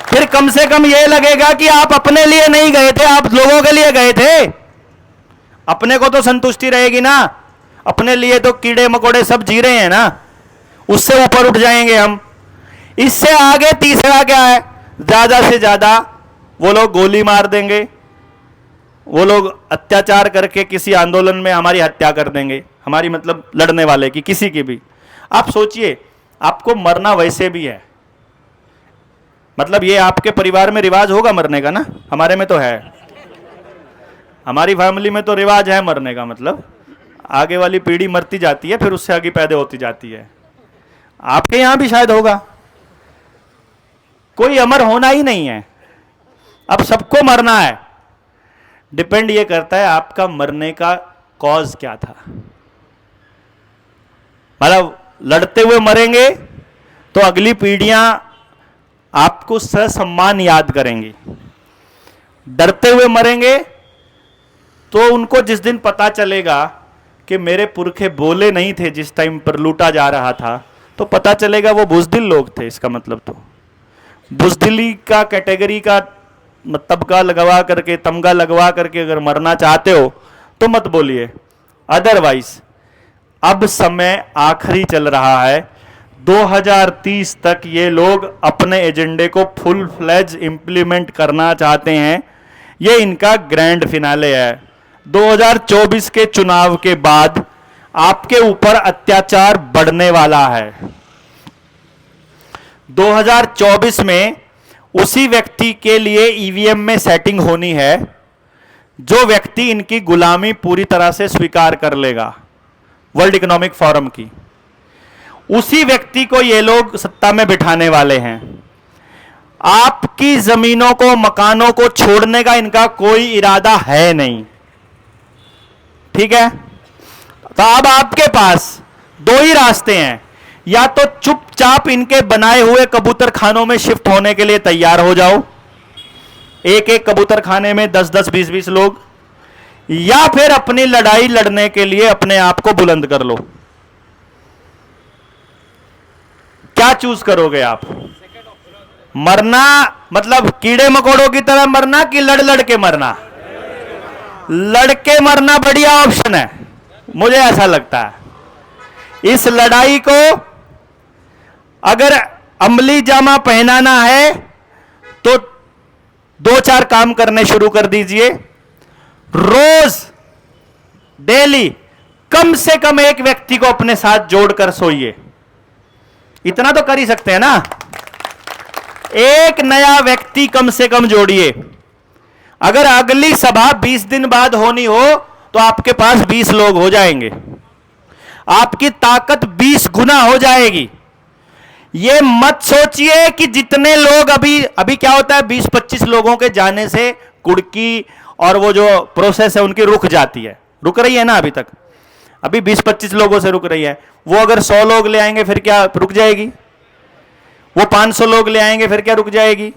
फिर कम से कम ये लगेगा कि आप अपने लिए नहीं गए थे, आप लोगों के लिए गए थे। अपने को तो संतुष्टि रहेगी ना, अपने लिए तो कीड़े मकोड़े सब जी रहे हैं ना, उससे ऊपर उठ जाएंगे हम। इससे आगे तीसरा क्या है? ज्यादा से ज्यादा वो लोग गोली मार देंगे, वो लोग अत्याचार करके किसी आंदोलन में हमारी हत्या कर देंगे, हमारी मतलब लड़ने वाले की, किसी की भी। आप सोचिए, आपको मरना वैसे भी है, मतलब ये आपके परिवार में रिवाज होगा मरने का ना, हमारे में तो है, हमारी फैमिली में तो रिवाज है मरने का। मतलब आगे वाली पीढ़ी मरती जाती है, फिर उससे आगे पैदा होती जाती है। आपके यहां भी शायद होगा। कोई अमर होना ही नहीं है, अब सबको मरना है। डिपेंड ये करता है आपका मरने का कॉज क्या था। मतलब लड़ते हुए मरेंगे तो अगली पीढ़ियां आपको ससम्मान याद करेंगी, डरते हुए मरेंगे तो उनको जिस दिन पता चलेगा कि मेरे पुरखे बोले नहीं थे जिस टाइम पर लूटा जा रहा था, तो पता चलेगा वो बुज़दिल लोग थे। इसका मतलब तो बुज़दिली का कैटेगरी का तबका लगवा करके, तमगा लगवा करके अगर मरना चाहते हो तो मत बोलिए। अदरवाइज अब समय आखिरी चल रहा है, 2030 तक ये लोग अपने एजेंडे को फुल फ्लेज इंप्लीमेंट करना चाहते हैं। ये इनका ग्रैंड फिनाले है। 2024 के चुनाव के बाद आपके ऊपर अत्याचार बढ़ने वाला है। 2024 में उसी व्यक्ति के लिए ईवीएम में सेटिंग होनी है जो व्यक्ति इनकी गुलामी पूरी तरह से स्वीकार कर लेगा, वर्ल्ड इकोनॉमिक फोरम की। उसी व्यक्ति को ये लोग सत्ता में बिठाने वाले हैं। आपकी जमीनों को, मकानों को छोड़ने का इनका कोई इरादा है नहीं, ठीक है। तो अब आपके पास दो ही रास्ते हैं, या तो चुपचाप इनके बनाए हुए कबूतर खानों में शिफ्ट होने के लिए तैयार हो जाओ, एक एक कबूतर खाने में 10-10, 20-20 लोग, या फिर अपनी लड़ाई लड़ने के लिए अपने आप को बुलंद कर लो। क्या चूज करोगे आप? मरना मतलब कीड़े मकोड़ों की तरह मरना कि लड़ लड़ के मरना? लड़के मरना बढ़िया ऑप्शन है, मुझे ऐसा लगता है। इस लड़ाई को अगर अमली जामा पहनाना है तो 2-4 काम करने शुरू कर दीजिए। रोज डेली कम से कम एक व्यक्ति को अपने साथ जोड़कर सोइए। इतना तो कर ही सकते हैं ना। एक नया व्यक्ति कम से कम जोड़िए। अगर अगली सभा 20 दिन बाद होनी हो तो आपके पास 20 लोग हो जाएंगे, आपकी ताकत 20 गुना हो जाएगी। यह मत सोचिए कि जितने लोग अभी क्या होता है, 20-25 लोगों के जाने से कुड़की और वो जो प्रोसेस है उनकी रुक जाती है, रुक रही है ना अभी तक। अभी 20-25 लोगों से रुक रही है। वो अगर 100 लोग ले आएंगे फिर क्या रुक जाएगी? वो 500 लोग ले आएंगे फिर क्या रुक जाएगी?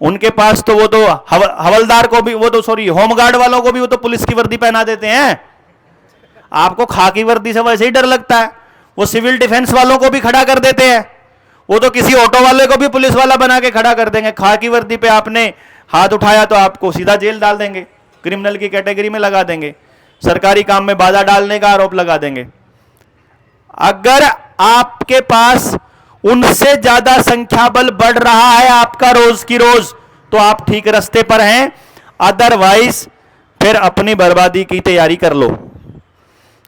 उनके पास तो वो तो हवलदार को भी, वो तो सॉरी होमगार्ड वालों को भी वो तो पुलिस की वर्दी पहना देते हैं। आपको खाकी वर्दी से वैसे ही डर लगता है। वो सिविल डिफेंस वालों को भी खड़ा कर देते हैं। वो तो किसी ऑटो वाले को भी पुलिस वाला बना के खड़ा कर देंगे। खाकी वर्दी पे आपने हाथ उठाया तो आपको सीधा जेल डाल देंगे, क्रिमिनल की कैटेगरी में लगा देंगे, सरकारी काम में बाधा डालने का आरोप लगा देंगे। अगर आपके पास उनसे ज्यादा संख्या बल बढ़ रहा है आपका रोज की रोज, तो आप ठीक रास्ते पर हैं। अदरवाइज फिर अपनी बर्बादी की तैयारी कर लो,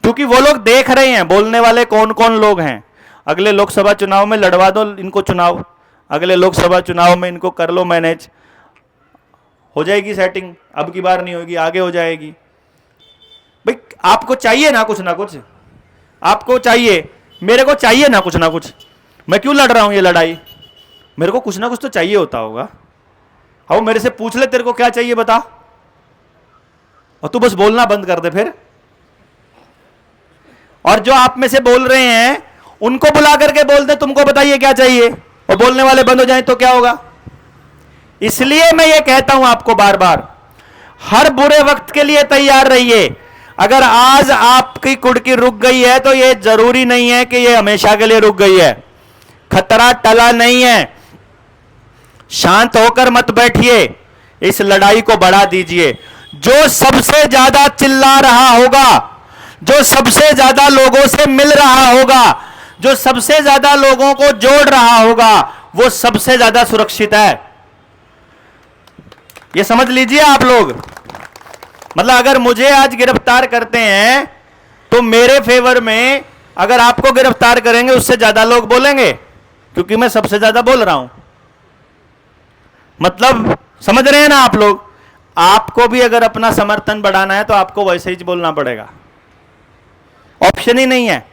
क्योंकि वो लोग देख रहे हैं बोलने वाले कौन कौन लोग हैं। अगले लोकसभा चुनाव में लड़वा दो इनको चुनाव, अगले लोकसभा चुनाव में इनको कर लो मैनेज, हो जाएगी सेटिंग। अब की बार नहीं होगी, आगे हो जाएगी। भाई आपको चाहिए ना कुछ, आपको चाहिए, मेरे को चाहिए ना कुछ। मैं क्यों लड़ रहा हूं ये लड़ाई? मेरे को कुछ ना कुछ तो चाहिए होता होगा। हाँ, मेरे से पूछ ले तेरे को क्या चाहिए बता, और तू बस बोलना बंद कर दे फिर। और जो आप में से बोल रहे हैं उनको बुला करके बोल दे तुमको बताइए क्या चाहिए, और बोलने वाले बंद हो जाए तो क्या होगा? इसलिए मैं ये कहता हूं आपको बार बार, हर बुरे वक्त के लिए तैयार रहिए। अगर आज आपकी कुड़की रुक गई है तो यह जरूरी नहीं है कि यह हमेशा के लिए रुक गई है। खतरा टला नहीं है। शांत होकर मत बैठिए, इस लड़ाई को बढ़ा दीजिए। जो सबसे ज्यादा चिल्ला रहा होगा, जो सबसे ज्यादा लोगों से मिल रहा होगा, जो सबसे ज्यादा लोगों को जोड़ रहा होगा, वो सबसे ज्यादा सुरक्षित है। ये समझ लीजिए आप लोग। मतलब अगर मुझे आज गिरफ्तार करते हैं तो मेरे फेवर में अगर आपको गिरफ्तार करेंगे उससे ज्यादा लोग बोलेंगे, क्योंकि मैं सबसे ज्यादा बोल रहा हूं। मतलब समझ रहे हैं ना आप लोग? आपको भी अगर अपना समर्थन बढ़ाना है तो आपको वैसे ही बोलना पड़ेगा, ऑप्शन ही नहीं है।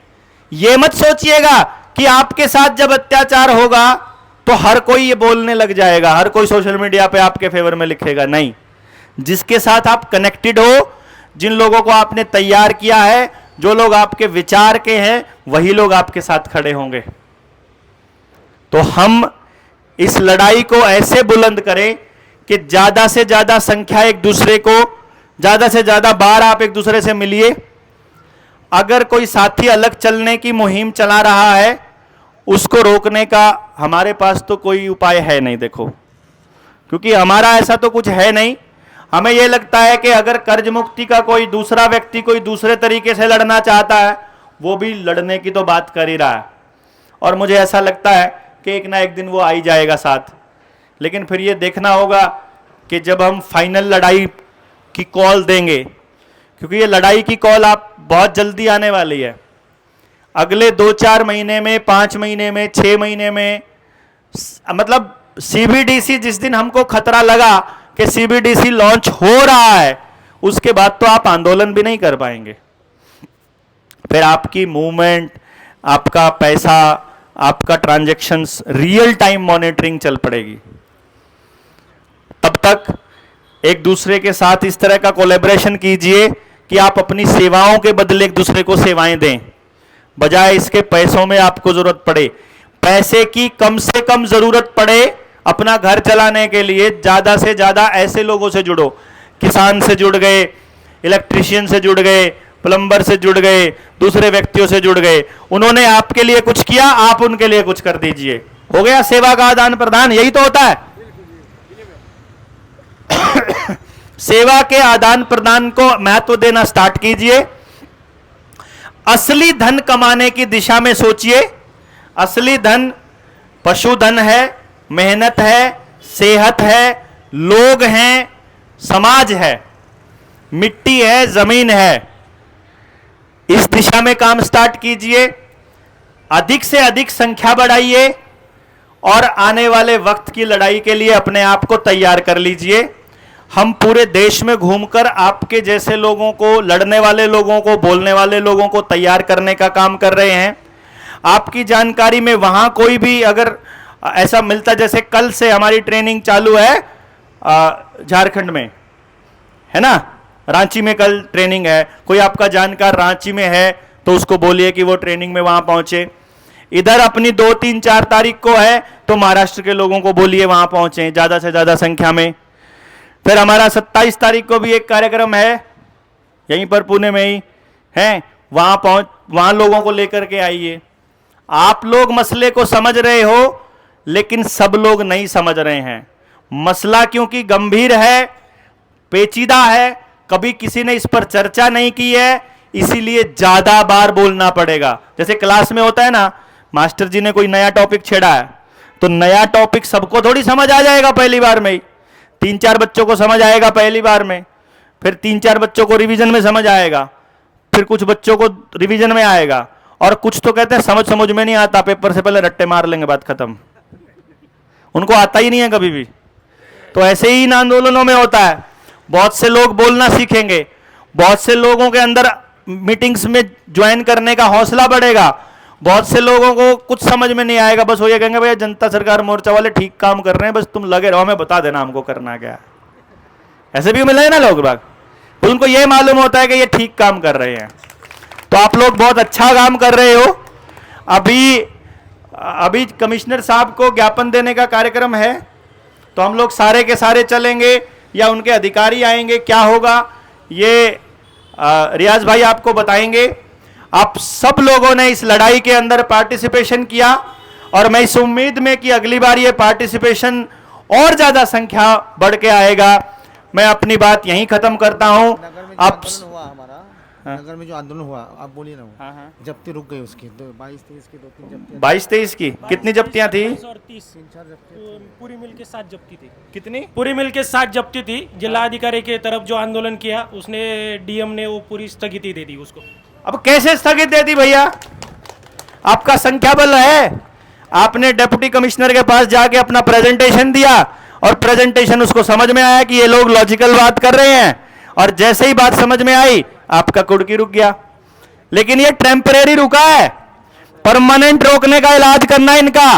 यह मत सोचिएगा कि आपके साथ जब अत्याचार होगा तो हर कोई ये बोलने लग जाएगा, हर कोई सोशल मीडिया पे आपके फेवर में लिखेगा। नहीं, जिसके साथ आप कनेक्टेड हो, जिन लोगों को आपने तैयार किया है, जो लोग आपके विचार के हैं, वही लोग आपके साथ खड़े होंगे। तो हम इस लड़ाई को ऐसे बुलंद करें कि ज्यादा से ज्यादा संख्या एक दूसरे को, ज्यादा से ज्यादा बार आप एक दूसरे से मिलिए। अगर कोई साथी अलग चलने की मुहिम चला रहा है, उसको रोकने का हमारे पास तो कोई उपाय है नहीं। देखो, क्योंकि हमारा ऐसा तो कुछ है नहीं। हमें यह लगता है कि अगर कर्ज मुक्ति का कोई दूसरा व्यक्ति कोई दूसरे तरीके से लड़ना चाहता है, वो भी लड़ने की तो बात कर ही रहा है, और मुझे ऐसा लगता है कि एक ना एक दिन वो आ ही जाएगा साथ। लेकिन फिर ये देखना होगा कि जब हम फाइनल लड़ाई की कॉल देंगे, क्योंकि ये लड़ाई की कॉल आप बहुत जल्दी आने वाली है। अगले 2-4 महीने में, 5 महीने में, 6 महीने में, मतलब सीबीडीसी जिस दिन हमको खतरा लगा कि सीबीडीसी लॉन्च हो रहा है, उसके बाद तो आप आंदोलन भी नहीं कर पाएंगे। फिर आपकी मूवमेंट, आपका पैसा, आपका ट्रांजैक्शंस, रियल टाइम मॉनिटरिंग चल पड़ेगी। तब तक एक दूसरे के साथ इस तरह का कोलैबोरेशन कीजिए कि आप अपनी सेवाओं के बदले एक दूसरे को सेवाएं दें, बजाय इसके पैसों में आपको जरूरत पड़े। पैसे की कम से कम जरूरत पड़े अपना घर चलाने के लिए, ज्यादा से ज्यादा ऐसे लोगों से जुड़ो। किसान से जुड़ गए, इलेक्ट्रीशियन से जुड़ गए, प्लम्बर से जुड़ गए, दूसरे व्यक्तियों से जुड़ गए, उन्होंने आपके लिए कुछ किया, आप उनके लिए कुछ कर दीजिए। हो गया सेवा का आदान प्रदान। यही तो होता है। सेवा के आदान प्रदान को महत्व देना स्टार्ट कीजिए। असली धन कमाने की दिशा में सोचिए। असली धन पशुधन है, मेहनत है, सेहत है, लोग हैं, समाज है, मिट्टी है, जमीन है। इस दिशा में काम स्टार्ट कीजिए, अधिक से अधिक संख्या बढ़ाइए और आने वाले वक्त की लड़ाई के लिए अपने आप को तैयार कर लीजिए। हम पूरे देश में घूमकर आपके जैसे लोगों को, लड़ने वाले लोगों को, बोलने वाले लोगों को तैयार करने का काम कर रहे हैं। आपकी जानकारी में वहां कोई भी अगर ऐसा मिलता, जैसे कल से हमारी ट्रेनिंग चालू है झारखंड में, है ना, रांची में कल ट्रेनिंग है। कोई आपका जानकार रांची में है तो उसको बोलिए कि वो ट्रेनिंग में वहां पहुंचे। इधर अपनी 2, 3, 4 तारीख को है तो महाराष्ट्र के लोगों को बोलिए वहां पहुंचे ज्यादा से ज्यादा संख्या में। फिर हमारा 27 तारीख को भी एक कार्यक्रम है यहीं पर पुणे में ही है, वहां लोगों को लेकर के आइए। आप लोग मसले को समझ रहे हो लेकिन सब लोग नहीं समझ रहे हैं। मसला क्योंकि गंभीर है, पेचीदा है, कभी किसी ने इस पर चर्चा नहीं की है, इसीलिए ज्यादा बार बोलना पड़ेगा। जैसे क्लास में होता है ना, मास्टर जी ने कोई नया टॉपिक छेड़ा है तो नया टॉपिक सबको थोड़ी समझ आ जाएगा पहली बार में ही। 3-4 बच्चों को समझ आएगा पहली बार में, फिर 3-4 बच्चों को रिवीजन में समझ आएगा, फिर कुछ बच्चों को रिवीजन में आएगा, और कुछ तो कहते हैं समझ में नहीं आता, पेपर से पहले रट्टे मार लेंगे, बात खत्म। उनको आता ही नहीं है कभी भी। तो ऐसे ही इन आंदोलनों में होता है, बहुत से लोग बोलना सीखेंगे, बहुत से लोगों के अंदर मीटिंग्स में ज्वाइन करने का हौसला बढ़ेगा, बहुत से लोगों को कुछ समझ में नहीं आएगा, बस वो ये कहेंगे भैया जनता सरकार मोर्चा वाले ठीक काम कर रहे हैं, बस तुम लगे रहो, हमें बता देना हमको करना क्या। ऐसे भी मिले ना लोग बाग, तो उनको ये मालूम होता है कि ये ठीक काम कर रहे हैं। तो आप लोग बहुत अच्छा काम कर रहे हो। अभी कमिश्नर साहब को ज्ञापन देने का कार्यक्रम है, तो हम लोग सारे के सारे चलेंगे या उनके अधिकारी आएंगे, क्या होगा ये रियाज भाई आपको बताएंगे। आप सब लोगों ने इस लड़ाई के अंदर पार्टिसिपेशन किया और मैं इस उम्मीद में कि अगली बार ये पार्टिसिपेशन और ज्यादा संख्या बढ़ के आएगा। मैं अपनी बात यहीं खत्म करता हूं। आप नगर में जो आंदोलन हुआ, आप बोलिए ना, हाँ। जब्ती रुक गई उसकी 22-23 की 2-3 जब्तियां। 22-23 की कितनी जब्तियां थी? 3-4 जब्तियां पूरी मिल के 7 जब्ती थी। कितनी? पूरी मिल के 7 जब्ती थी। जिला अधिकारी के तरफ जो आंदोलन किया उसने, डीएम ने वो पूरी स्थगिति दे दी उसको। अब कैसे स्थगित दे दी भैया? आपका संख्या बल है, आपने डिप्टी कमिश्नर के पास जाके अपना प्रेजेंटेशन दिया और प्रेजेंटेशन उसको समझ में आया कि ये लोग लॉजिकल बात कर रहे हैं, और जैसे ही बात समझ में आई आपका कुड़की रुक गया। लेकिन ये टेम्परेरी रुका है, परमानेंट रोकने का इलाज करना है इनका।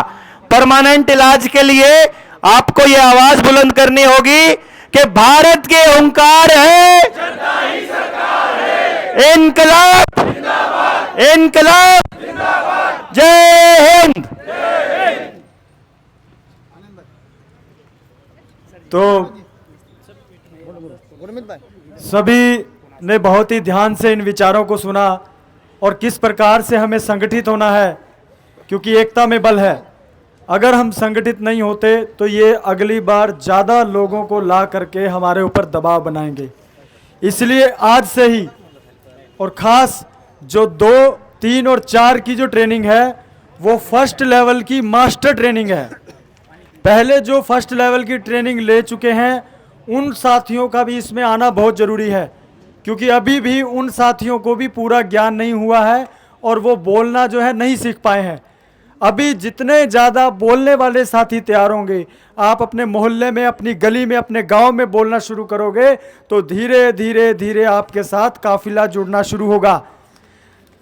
परमानेंट इलाज के लिए आपको ये आवाज बुलंद करनी होगी कि भारत के ओंकार है, जनता ही सरकार है, इनकलाब जिंदाबाद, इनकलाब जिंदाबाद, जय हिंद। तो सभी ने बहुत ही ध्यान से इन विचारों को सुना और किस प्रकार से हमें संगठित होना है, क्योंकि एकता में बल है। अगर हम संगठित नहीं होते तो ये अगली बार ज़्यादा लोगों को ला करके हमारे ऊपर दबाव बनाएंगे। इसलिए आज से ही, और ख़ास जो 2, 3 और 4 की जो ट्रेनिंग है वो फर्स्ट लेवल की मास्टर ट्रेनिंग है। पहले जो फर्स्ट लेवल की ट्रेनिंग ले चुके हैं उन साथियों का भी इसमें आना बहुत ज़रूरी है, क्योंकि अभी भी उन साथियों को भी पूरा ज्ञान नहीं हुआ है और वो बोलना जो है नहीं सीख पाए हैं। अभी जितने ज़्यादा बोलने वाले साथी तैयार होंगे, आप अपने मोहल्ले में, अपनी गली में, अपने गांव में बोलना शुरू करोगे तो धीरे धीरे धीरे आपके साथ काफिला जुड़ना शुरू होगा।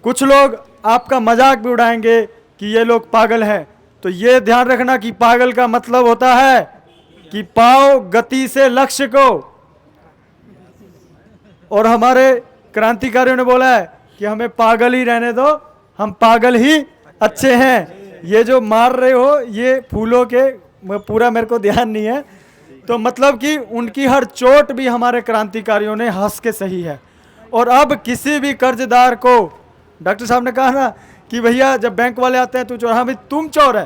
कुछ लोग आपका मजाक भी उड़ाएंगे कि ये लोग पागल हैं, तो ये ध्यान रखना कि पागल का मतलब होता है कि पाओ गति से लक्ष्य को। और हमारे क्रांतिकारियों ने बोला है कि हमें पागल ही रहने दो, हम पागल ही अच्छे हैं। ये जो मार रहे हो ये फूलों के, पूरा मेरे को ध्यान नहीं है, तो मतलब कि उनकी हर चोट भी हमारे क्रांतिकारियों ने हंस के सही है। और अब किसी भी कर्जदार को, डॉक्टर साहब ने कहा ना कि भैया जब बैंक वाले आते हैं तो चोर, हाँ भाई तुम चोर है,